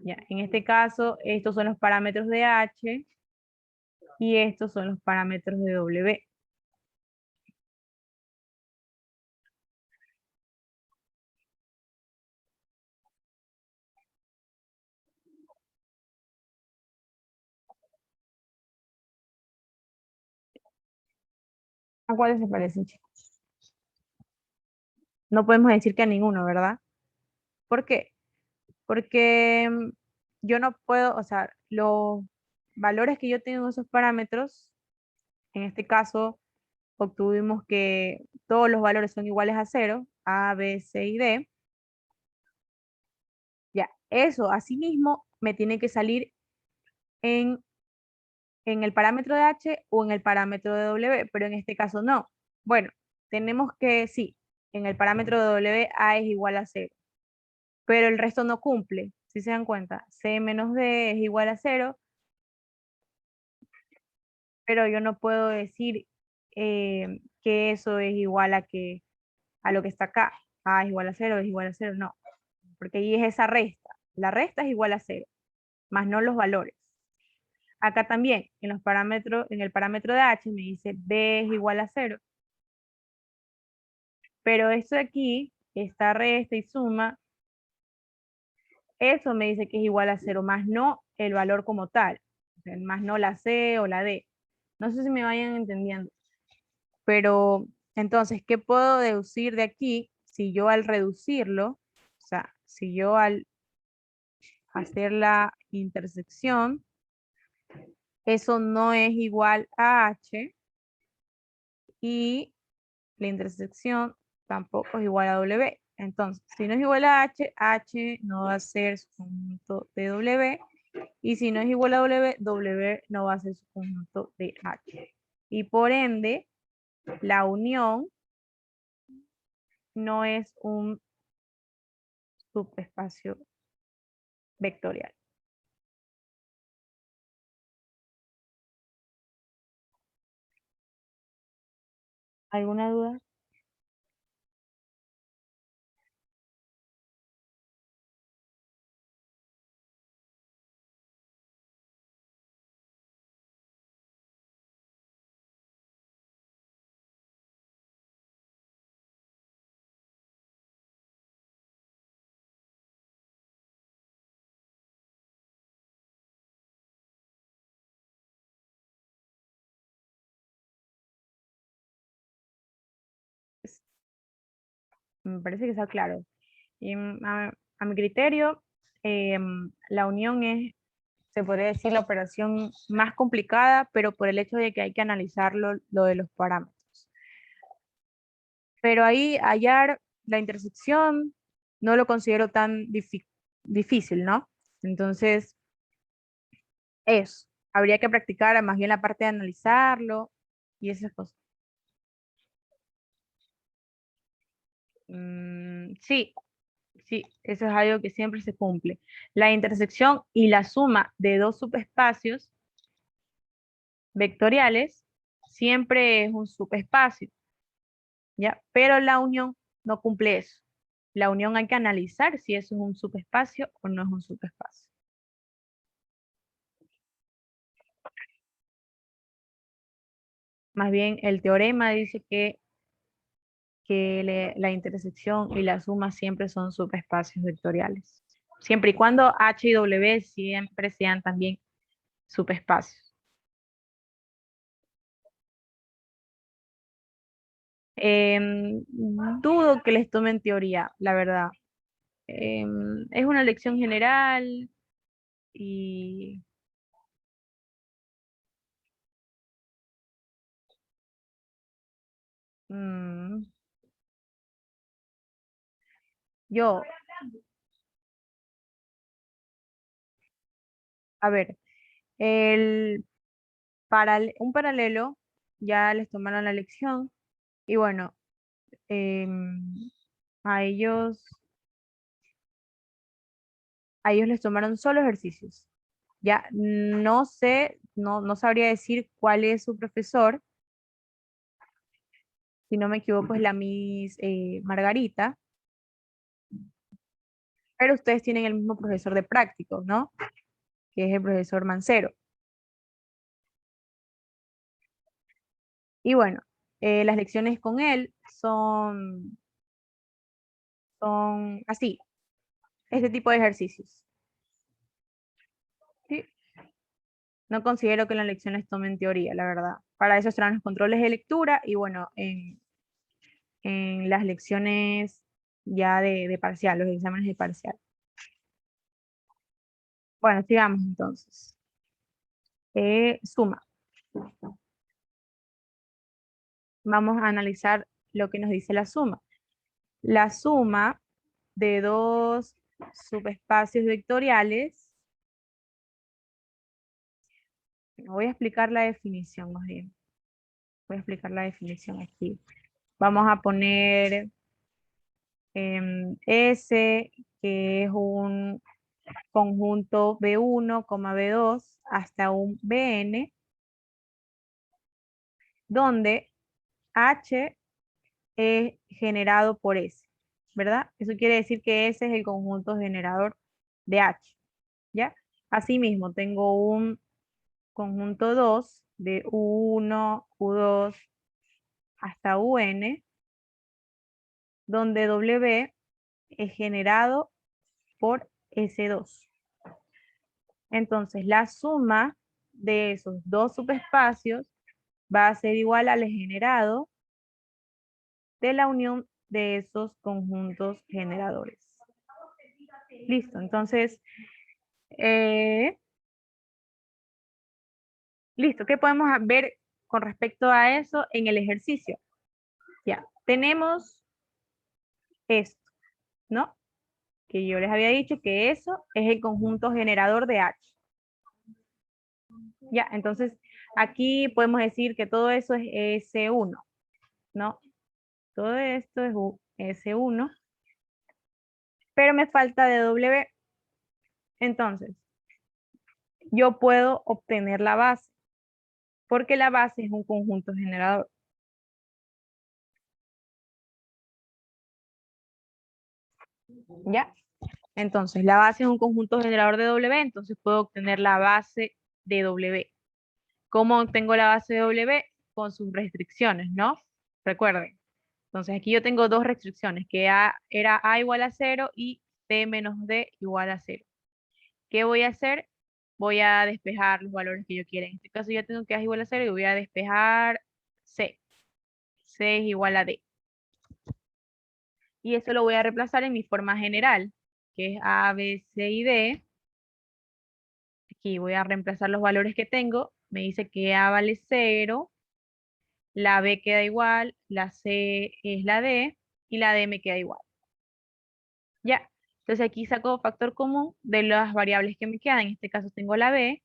Ya, en este caso, estos son los parámetros de H y estos son los parámetros de W. ¿A cuáles se parecen, chicos? No podemos decir que a ninguno, ¿verdad? ¿Por qué? Porque yo no puedo, o sea, los valores que yo tengo en esos parámetros, en este caso, obtuvimos que todos los valores son iguales a 0, A, B, C y D. Ya, eso asimismo me tiene que salir en, en el parámetro de H o en el parámetro de W, pero en este caso no. Bueno, tenemos que, sí, en el parámetro de W A es igual a 0, pero el resto no cumple, si se dan cuenta. C menos D es igual a 0, pero yo no puedo decir que eso es igual a lo que está acá. A es igual a 0, es igual a 0, no, porque ahí es esa resta. La resta es igual a 0, más no los valores. Acá también, en los parámetros, en el parámetro de H me dice B es igual a 0, pero esto de aquí, esta resta y suma, eso me dice que es igual a 0, más no el valor como tal, o sea, más no la C o la D. No sé si me vayan entendiendo. Pero entonces, ¿qué puedo deducir de aquí si yo al reducirlo, o sea, si yo al hacer la intersección, eso no es igual a H y la intersección tampoco es igual a W? Entonces, si no es igual a H, H no va a ser su conjunto de W, y si no es igual a W, W no va a ser su conjunto de H. Y por ende, la unión no es un subespacio vectorial. ¿Alguna duda? Me parece que está claro. Y a mi criterio, la unión es, se podría decir, la operación más complicada, pero por el hecho de que hay que analizarlo, lo de los parámetros. Pero ahí hallar la intersección no lo considero tan difícil, ¿no? Entonces, eso. Habría que practicar más bien la parte de analizarlo y esas cosas. Sí, sí, eso es algo que siempre se cumple. La intersección y la suma de dos subespacios vectoriales siempre es un subespacio, ¿ya? Pero la unión no cumple eso. La unión hay que analizar si eso es un subespacio o no es un subespacio. Más bien, el teorema dice que la intersección y la suma siempre son subespacios vectoriales. Siempre y cuando H y W siempre sean también subespacios. Dudo que les tomen teoría, la verdad. Es una lección general y mm, yo, a ver, un paralelo ya les tomaron la lección y bueno, em, a ellos, a ellos les tomaron solo ejercicios. Ya no sé, no sabría decir cuál es su profesor, si no me equivoco es la Miss Margarita, pero ustedes tienen el mismo profesor de prácticos, ¿no? Que es el profesor Mancero. Y bueno, las lecciones con él son así, este tipo de ejercicios. ¿Sí? No considero que las lecciones tomen teoría, la verdad. Para eso serán los controles de lectura y bueno, en las lecciones ya de parcial, los exámenes de parcial. Bueno, sigamos entonces. Suma. Vamos a analizar lo que nos dice la suma. La suma de dos subespacios vectoriales. Voy a explicar la definición más bien. Voy a explicar la definición aquí. Vamos a poner S, que es un conjunto B1, B2 hasta un Bn, donde H es generado por S, ¿verdad? Eso quiere decir que S es el conjunto generador de H, ¿ya? Asimismo, tengo un conjunto 2 de U1, U2 hasta UN, donde W es generado por S2. Entonces, la suma de esos dos subespacios va a ser igual al generado de la unión de esos conjuntos generadores. Listo, entonces, listo, ¿qué podemos ver con respecto a eso en el ejercicio? Ya, tenemos esto, ¿no? Que yo les había dicho que eso es el conjunto generador de H. Ya, entonces aquí podemos decir que todo eso es S1, ¿no? Todo esto es S1, pero me falta de W. Entonces, yo puedo obtener la base, porque la base es un conjunto generador. ¿Ya? Entonces, la base es un conjunto generador de W, entonces puedo obtener la base de W. ¿Cómo obtengo la base de W? Con sus restricciones, ¿no? Recuerden. Entonces, aquí yo tengo dos restricciones, que era A igual a 0 y C menos D igual a 0. ¿Qué voy a hacer? Voy a despejar los valores que yo quiera. En este caso ya tengo que A es igual a 0 y voy a despejar C. C es igual a D. Y eso lo voy a reemplazar en mi forma general, que es A, B, C y D. Aquí voy a reemplazar los valores que tengo. Me dice que A vale 0, la B queda igual, la C es la D y la D me queda igual. Ya, entonces aquí saco factor común de las variables que me quedan. En este caso tengo la B,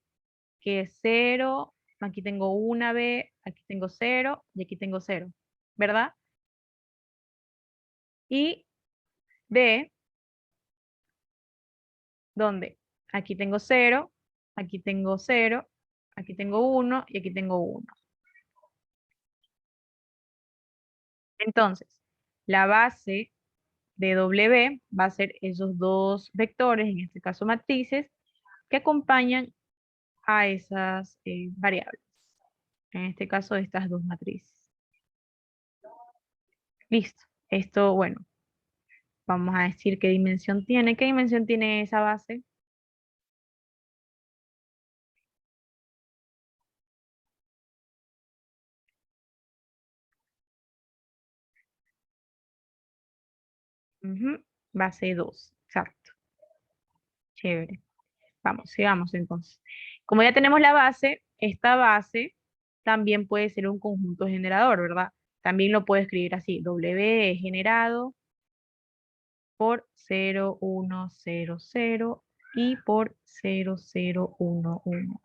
que es 0, aquí tengo una B, aquí tengo 0 y aquí tengo 0, ¿verdad? Y D, ¿dónde? Aquí tengo 0, aquí tengo 0, aquí tengo 1 y aquí tengo 1. Entonces, la base de W va a ser esos dos vectores, en este caso matrices, que acompañan a esas variables. En este caso, estas dos matrices. Listo. Esto, bueno, vamos a decir qué dimensión tiene. ¿Qué dimensión tiene esa base? Ujú, base 2, exacto. Chévere. Vamos, sigamos entonces. Como ya tenemos la base, esta base también puede ser un conjunto generador, ¿verdad? También lo puedo escribir así. W es generado por 0, 1, 0, 0 y por 0, 0, 1, 1.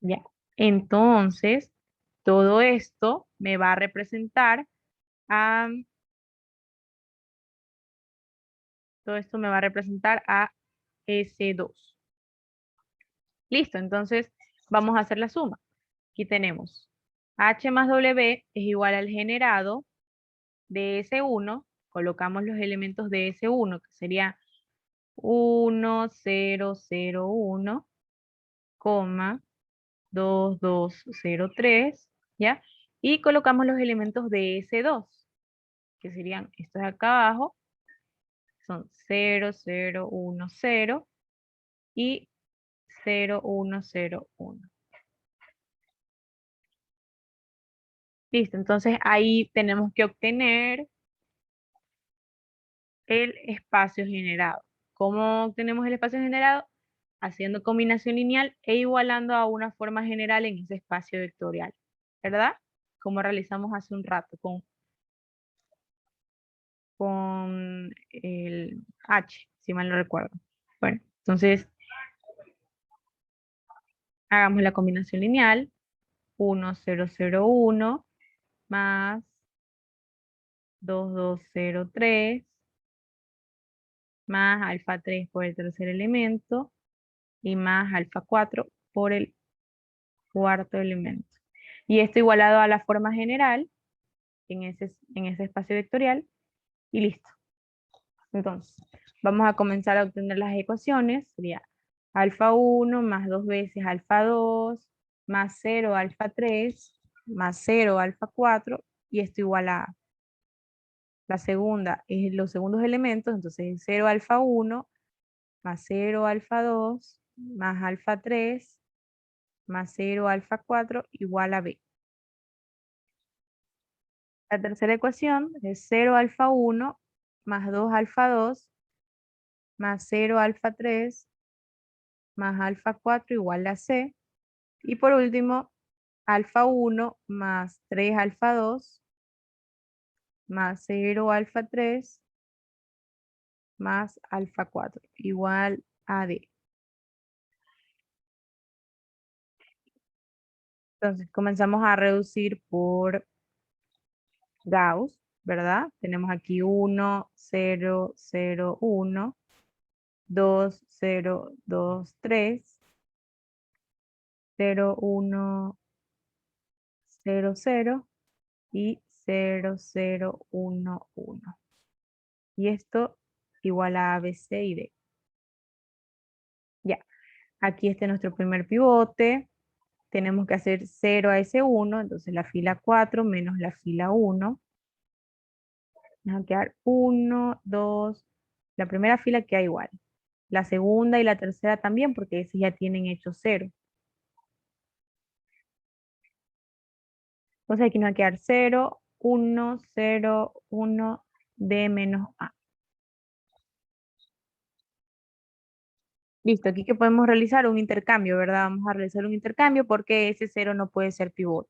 Ya. Entonces, todo esto me va a representar a, todo esto me va a representar a S2. Listo, entonces vamos a hacer la suma. Aquí tenemos H más W es igual al generado de S1. Colocamos los elementos de S1, que sería 1, 0, 0, 1, 2, 2, 0, 3, ¿ya? Y colocamos los elementos de S2, que serían estos de acá abajo, son 0, 0, 1, 0 y 0, 1, 0, 1. Listo, entonces ahí tenemos que obtener el espacio generado. ¿Cómo obtenemos el espacio generado? Haciendo combinación lineal e igualando a una forma general en ese espacio vectorial, ¿verdad? Como realizamos hace un rato con el H, si mal no recuerdo. Bueno, entonces hagamos la combinación lineal. 1, 0, 0, 1 más 2, 2, 0, 3 más alfa 3 por el tercer elemento y más alfa 4 por el cuarto elemento. Y esto igualado a la forma general en ese espacio vectorial y listo. Entonces, vamos a comenzar a obtener las ecuaciones. Sería alfa 1 más 2 veces alfa 2 más 0 alfa 3 más 0 alfa 4 y esto igual a la segunda es los segundos elementos, entonces 0 alfa 1 más 0 alfa 2 más alfa 3 más 0 alfa 4 igual a B. La tercera ecuación es 0 alfa 1 más 2 alfa 2 más 0 alfa 3 más alfa 4 igual a C. Y por último, alfa 1 más 3 alfa 2 más 0 alfa 3 más alfa 4 igual a D. Entonces comenzamos a reducir por Gauss, ¿verdad? Tenemos aquí 1, 0, 0, 1, 2, 0, 2, 3, 0, 1, 0, 0 y 0, 0, 1, 1. Y esto igual a A, B, C y D. Ya, aquí está nuestro primer pivote. Tenemos que hacer 0 a S1, entonces la fila 4 menos la fila 1. Nos va a quedar 1, 2. La primera fila queda igual. La segunda y la tercera también, porque esas ya tienen hecho 0. Entonces aquí nos va a quedar 0, 1, 0, 1, D menos A. Listo, aquí que podemos realizar un intercambio, ¿verdad? Vamos a realizar un intercambio porque ese 0 no puede ser pivote.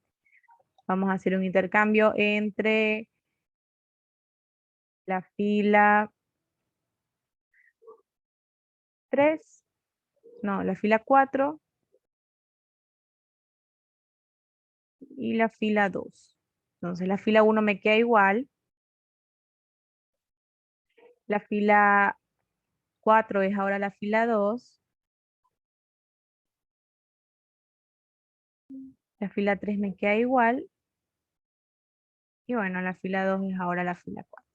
Vamos a hacer un intercambio entre la fila 3, no, la fila 4 y la fila 2. Entonces la fila 1 me queda igual, La fila 4 es ahora la fila 2. La fila 3 me queda igual. Y bueno, la fila 2 es ahora la fila 4.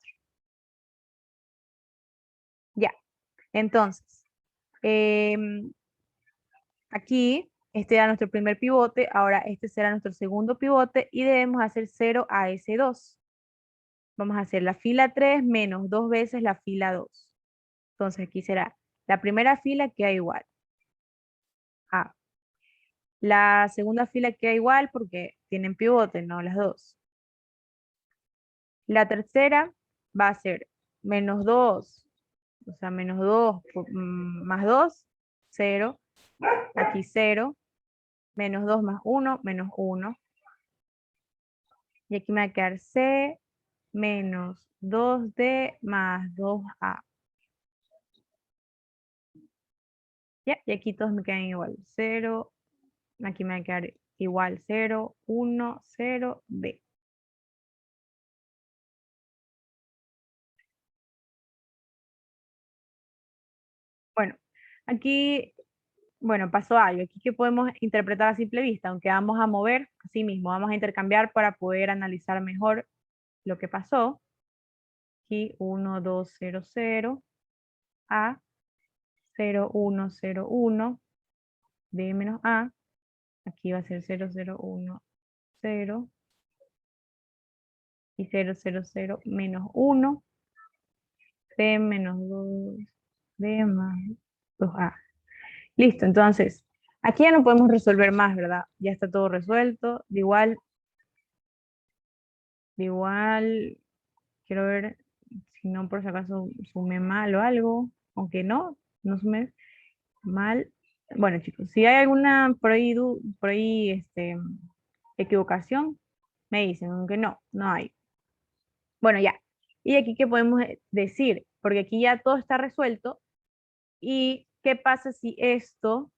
Ya, entonces, aquí, este era nuestro primer pivote, ahora este será nuestro segundo pivote y debemos hacer 0 a ese 2. Vamos a hacer la fila 3 menos 2 veces la fila 2. Entonces aquí será, la primera fila queda igual a. La segunda fila queda igual porque tienen pivote, no las dos. La tercera va a ser menos 2, o sea, menos 2 más 2, 0. Aquí 0, menos 2 más 1, menos 1. Y aquí me va a quedar C menos 2D más 2A. Ya, y aquí todos me quedan igual. 0, aquí me va a quedar igual 0, 1, 0, B. Bueno, aquí, bueno, pasó algo. Aquí que podemos interpretar a simple vista, aunque vamos a mover, así mismo, vamos a intercambiar para poder analizar mejor lo que pasó. Aquí 1, 2, 0, 0, A, 0, 1, 0, 1, B menos A. Aquí va a ser 0, 0, 1, 0 y 0, 0, 0 menos 1, B menos 2, B más 2A. Listo, entonces, aquí ya no podemos resolver más, ¿verdad? Ya está todo resuelto. De igual, quiero ver si no por si acaso sumé mal o algo, aunque no, no sumé mal. Bueno, chicos, si hay alguna por ahí equivocación, me dicen, aunque no, no hay. Bueno, ya. ¿Y aquí qué podemos decir? Porque aquí ya todo está resuelto. ¿Y qué pasa si esto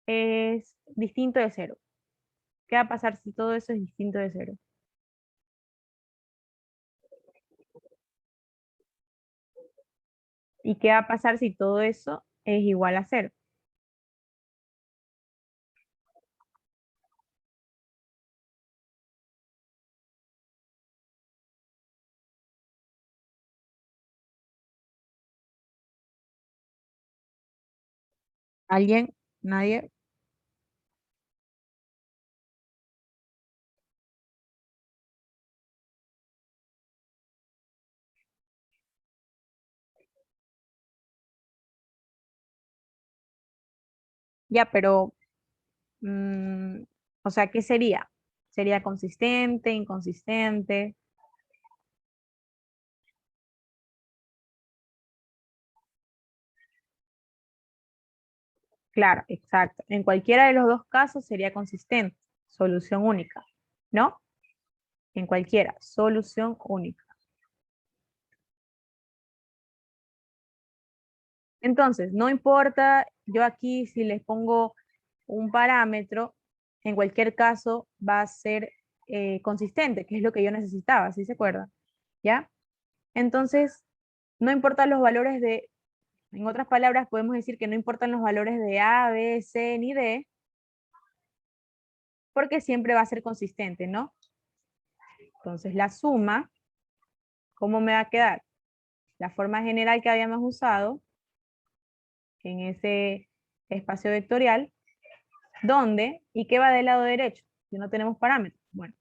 es distinto de 0? ¿Qué va a pasar si todo eso es distinto de 0? ¿Y qué va a pasar si todo eso es igual a 0? ¿Alguien? ¿Nadie? Ya, pero, mm, o sea, ¿qué sería? ¿Sería consistente, inconsistente? Claro, exacto. En cualquiera de los dos casos sería consistente, solución única, ¿no? En cualquiera, solución única. Entonces, no importa, yo aquí si les pongo un parámetro, en cualquier caso va a ser consistente, que es lo que yo necesitaba, ¿sí se acuerdan? ¿Ya? Entonces, no importan los valores de, en otras palabras, podemos decir que no importan los valores de A, B, C ni D, porque siempre va a ser consistente, ¿no? Entonces, la suma, ¿cómo me va a quedar? La forma general que habíamos usado en ese espacio vectorial, ¿dónde? ¿Y qué va del lado derecho? Si no tenemos parámetros. Bueno,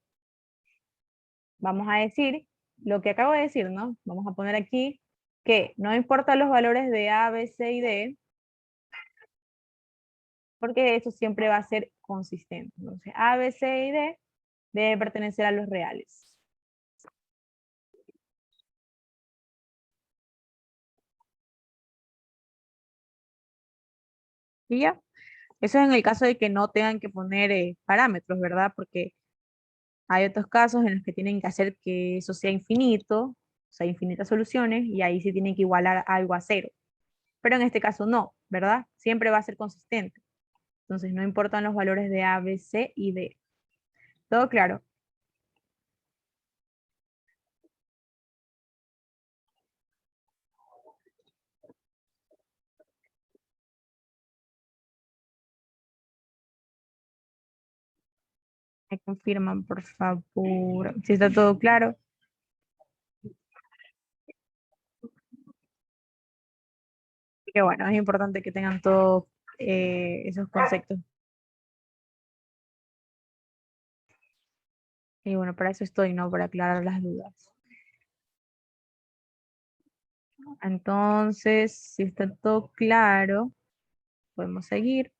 vamos a decir lo que acabo de decir, ¿no? Vamos a poner aquí que no importa los valores de A, B, C y D, porque eso siempre va a ser consistente. Entonces, A, B, C y D debe pertenecer a los reales. Y ya, eso es en el caso de que no tengan que poner parámetros, ¿verdad? Porque hay otros casos en los que tienen que hacer que eso sea infinito, o sea, infinitas soluciones, y ahí sí tienen que igualar algo a 0. Pero en este caso no, ¿verdad? Siempre va a ser consistente. Entonces no importan los valores de A, B, C y D. ¿Todo claro? Me confirman, por favor. Si está todo claro. Así que bueno, es importante que tengan todos esos conceptos. Y bueno, para eso estoy, ¿no? Para aclarar las dudas. Entonces, si está todo claro, podemos seguir.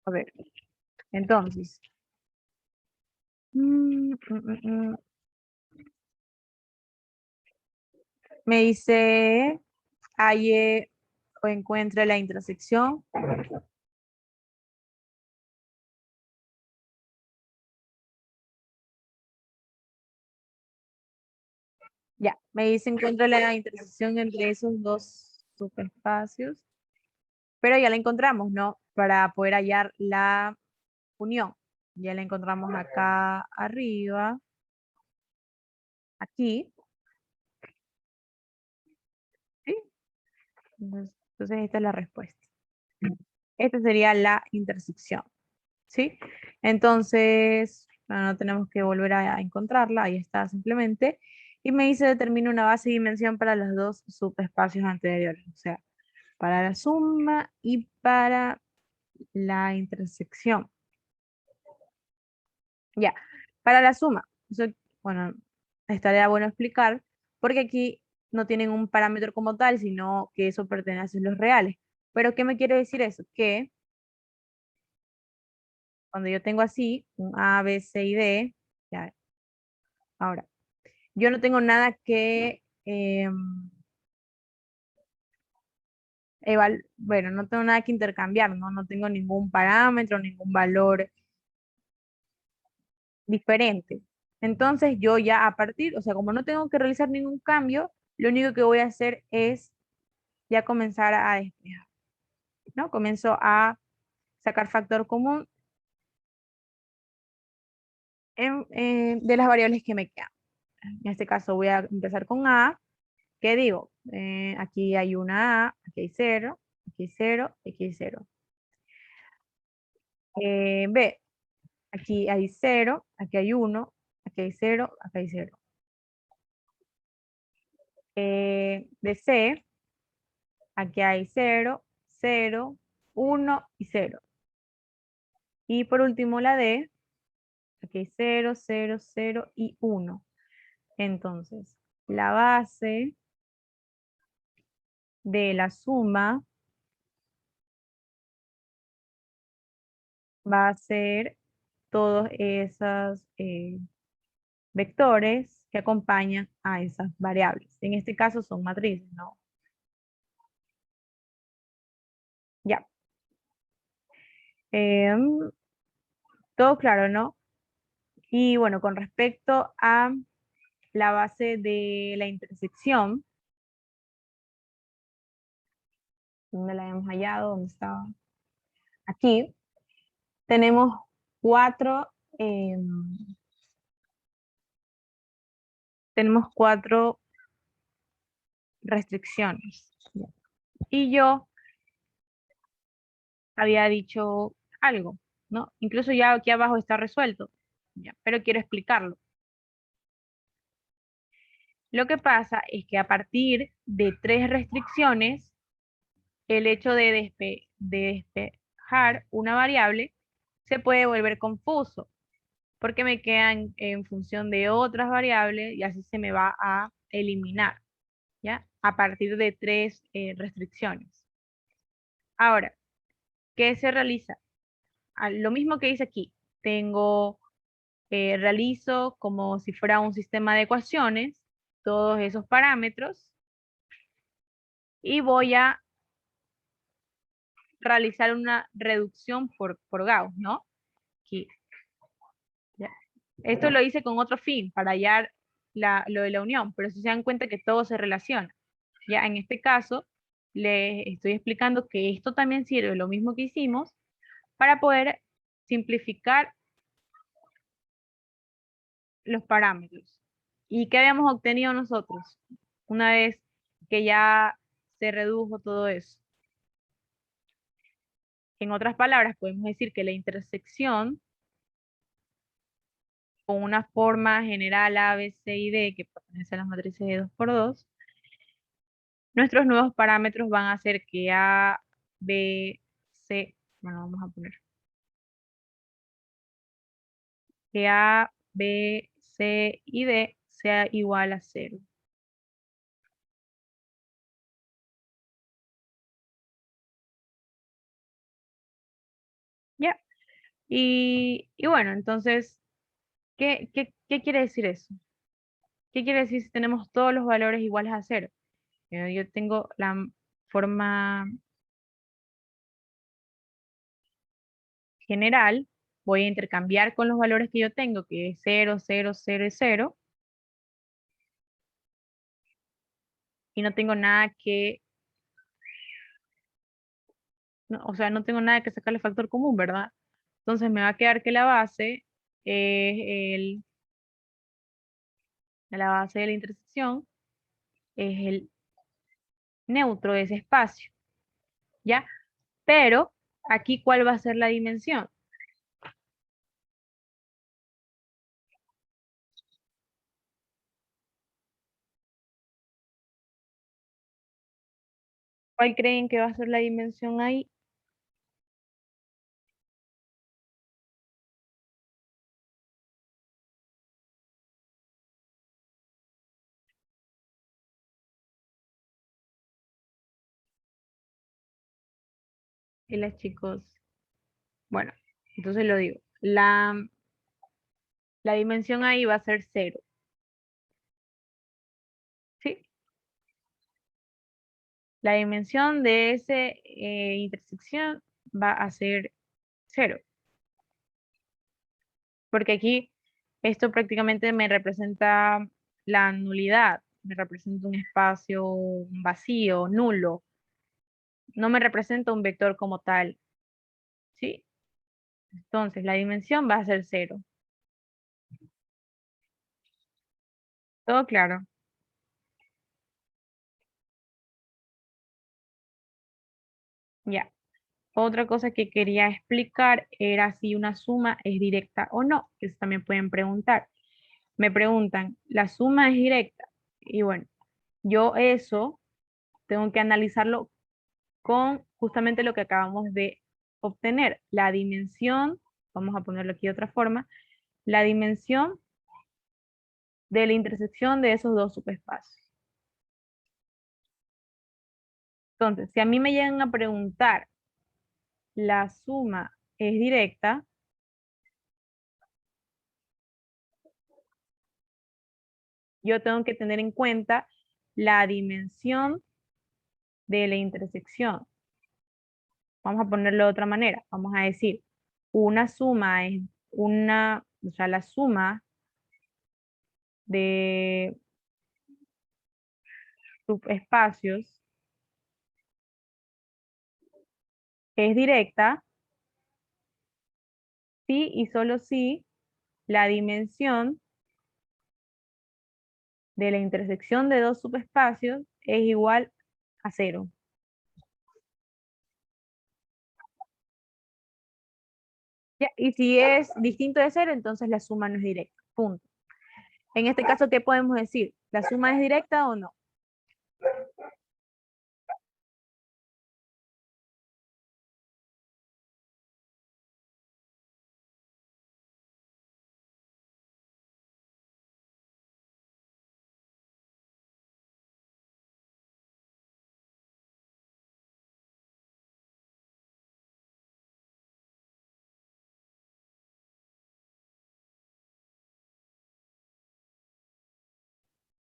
A ver, entonces. Me dice, halle o encuentre la intersección. Ya, me dice encuentra la intersección entre esos dos subespacios. Pero ya la encontramos, ¿no? Para poder hallar la unión. Ya la encontramos acá arriba. Aquí. ¿Sí? Entonces esta es la respuesta. Esta sería la intersección. ¿Sí? Entonces, bueno, no tenemos que volver a encontrarla. Ahí está simplemente. Y me dice determina una base y dimensión para los dos subespacios anteriores. O sea, para la suma y para la intersección. Ya, para la suma, eso, bueno, estaría bueno explicar, porque aquí no tienen un parámetro como tal, sino que eso pertenece a los reales. Pero, ¿qué me quiere decir eso? Que cuando yo tengo así, un A, B, C y D, ya, ahora, yo no tengo nada que, bueno, no tengo nada que intercambiar, ¿no? No tengo ningún parámetro, ningún valor diferente. Entonces yo ya a partir, o sea, como no tengo que realizar ningún cambio, lo único que voy a hacer es ya comenzar a despejar, ¿no? Comienzo a sacar factor común de las variables que me quedan. En este caso voy a empezar con A, ¿qué digo? Aquí hay una A, aquí hay 0, aquí hay 0, aquí hay 0. B, aquí hay 0, aquí hay 1, aquí hay 0, aquí hay 0. De C, aquí hay 0, 0, 1 y 0. Y por último la D, aquí hay 0, 0, 0 y 1. Entonces, la base de la suma va a ser todos esos vectores que acompañan a esas variables. En este caso son matrices, ¿no? Ya. Em, todo claro, ¿no? Y bueno, con respecto a la base de la intersección, ¿dónde la hemos hallado? ¿Dónde estaba? Aquí tenemos cuatro, tenemos cuatro restricciones. Y yo había dicho algo, ¿no? Incluso ya aquí abajo está resuelto, ya, pero quiero explicarlo. Lo que pasa es que a partir de tres restricciones, el hecho de despejar una variable se puede volver confuso, porque me quedan en función de otras variables y así se me va a eliminar, ¿ya? A partir de tres restricciones. Ahora, ¿qué se realiza? Lo mismo que dice aquí, realizo como si fuera un sistema de ecuaciones, todos esos parámetros, y voy a realizar una reducción por Gauss, ¿no? Aquí, ya. Esto lo hice con otro fin, para hallar lo de la unión, pero si se dan cuenta que todo se relaciona. Ya en este caso, les estoy explicando que esto también sirve, lo mismo que hicimos, para poder simplificar los parámetros. ¿Y qué habíamos obtenido nosotros? Una vez que ya se redujo todo eso. En otras palabras, podemos decir que la intersección con una forma general A, B, C y D, que pertenece a las matrices de 2 por 2, nuestros nuevos parámetros van a ser que A, B, C, bueno, vamos a poner que A, B, C y D sea igual a 0. ¿Ya? Y bueno, entonces, ¿qué quiere decir eso? ¿Qué quiere decir si tenemos todos los valores iguales a 0? Yo tengo la forma general, voy a intercambiar con los valores que yo tengo, que es 0, 0, 0 y 0, y no tengo nada que, o sea, no tengo nada que sacarle factor común, ¿verdad? Entonces me va a quedar que la base es la base de la intersección es el neutro de ese espacio, ¿ya? Pero aquí, ¿cuál va a ser la dimensión? ¿Cuál creen que va a ser la dimensión ahí? Y las chicos, bueno, entonces lo digo. La dimensión ahí va a ser 0, ¿sí? La dimensión de esa intersección va a ser 0, porque aquí esto prácticamente me representa la nulidad, me representa un espacio vacío, nulo, no me representa un vector como tal, ¿sí? Entonces la dimensión va a ser 0. ¿Todo claro? Ya. Otra cosa que quería explicar era si una suma es directa o no, que eso también pueden preguntar. Me preguntan, ¿la suma es directa? Y bueno, yo eso tengo que analizarlo con justamente lo que acabamos de obtener, la dimensión, vamos a ponerlo aquí de otra forma, la dimensión de la intersección de esos dos subespacios. Entonces, si a mí me llegan a preguntar, ¿la suma es directa? Yo tengo que tener en cuenta la dimensión de la intersección. Vamos a ponerlo de otra manera. Vamos a decir, una suma es o sea, la suma de subespacios es directa si y solo si la dimensión de la intersección de dos subespacios es igual a 0. Ya, y si es distinto de 0, entonces la suma no es directa. Punto. En este caso, ¿qué podemos decir? ¿La suma es directa o no?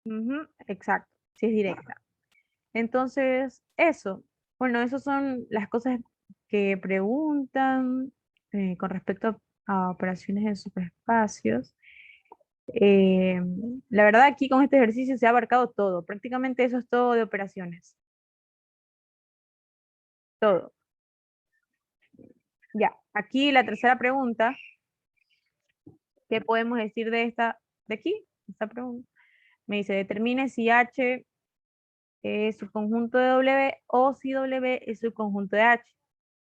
Ujú, exacto, si es directa. Entonces, eso. Bueno, esas son las cosas que preguntan con respecto a operaciones en subespacios. Eh, la verdad, aquí con este ejercicio se ha abarcado todo. Prácticamente eso es todo de operaciones. Todo. Ya, aquí la tercera pregunta, ¿qué podemos decir de esta, de aquí? Esta pregunta. Me dice, determine si H subconjunto de W o si W es subconjunto de H.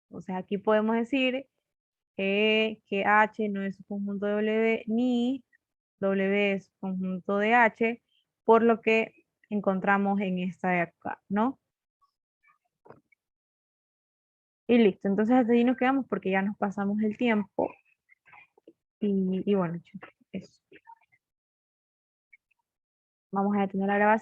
Entonces aquí podemos decir que H no es subconjunto de W ni W es subconjunto de H, por lo que encontramos en esta de acá, ¿no? Y listo, entonces hasta ahí nos quedamos porque ya nos pasamos el tiempo. Y bueno, chicos, eso. Vamos a detener la grabación.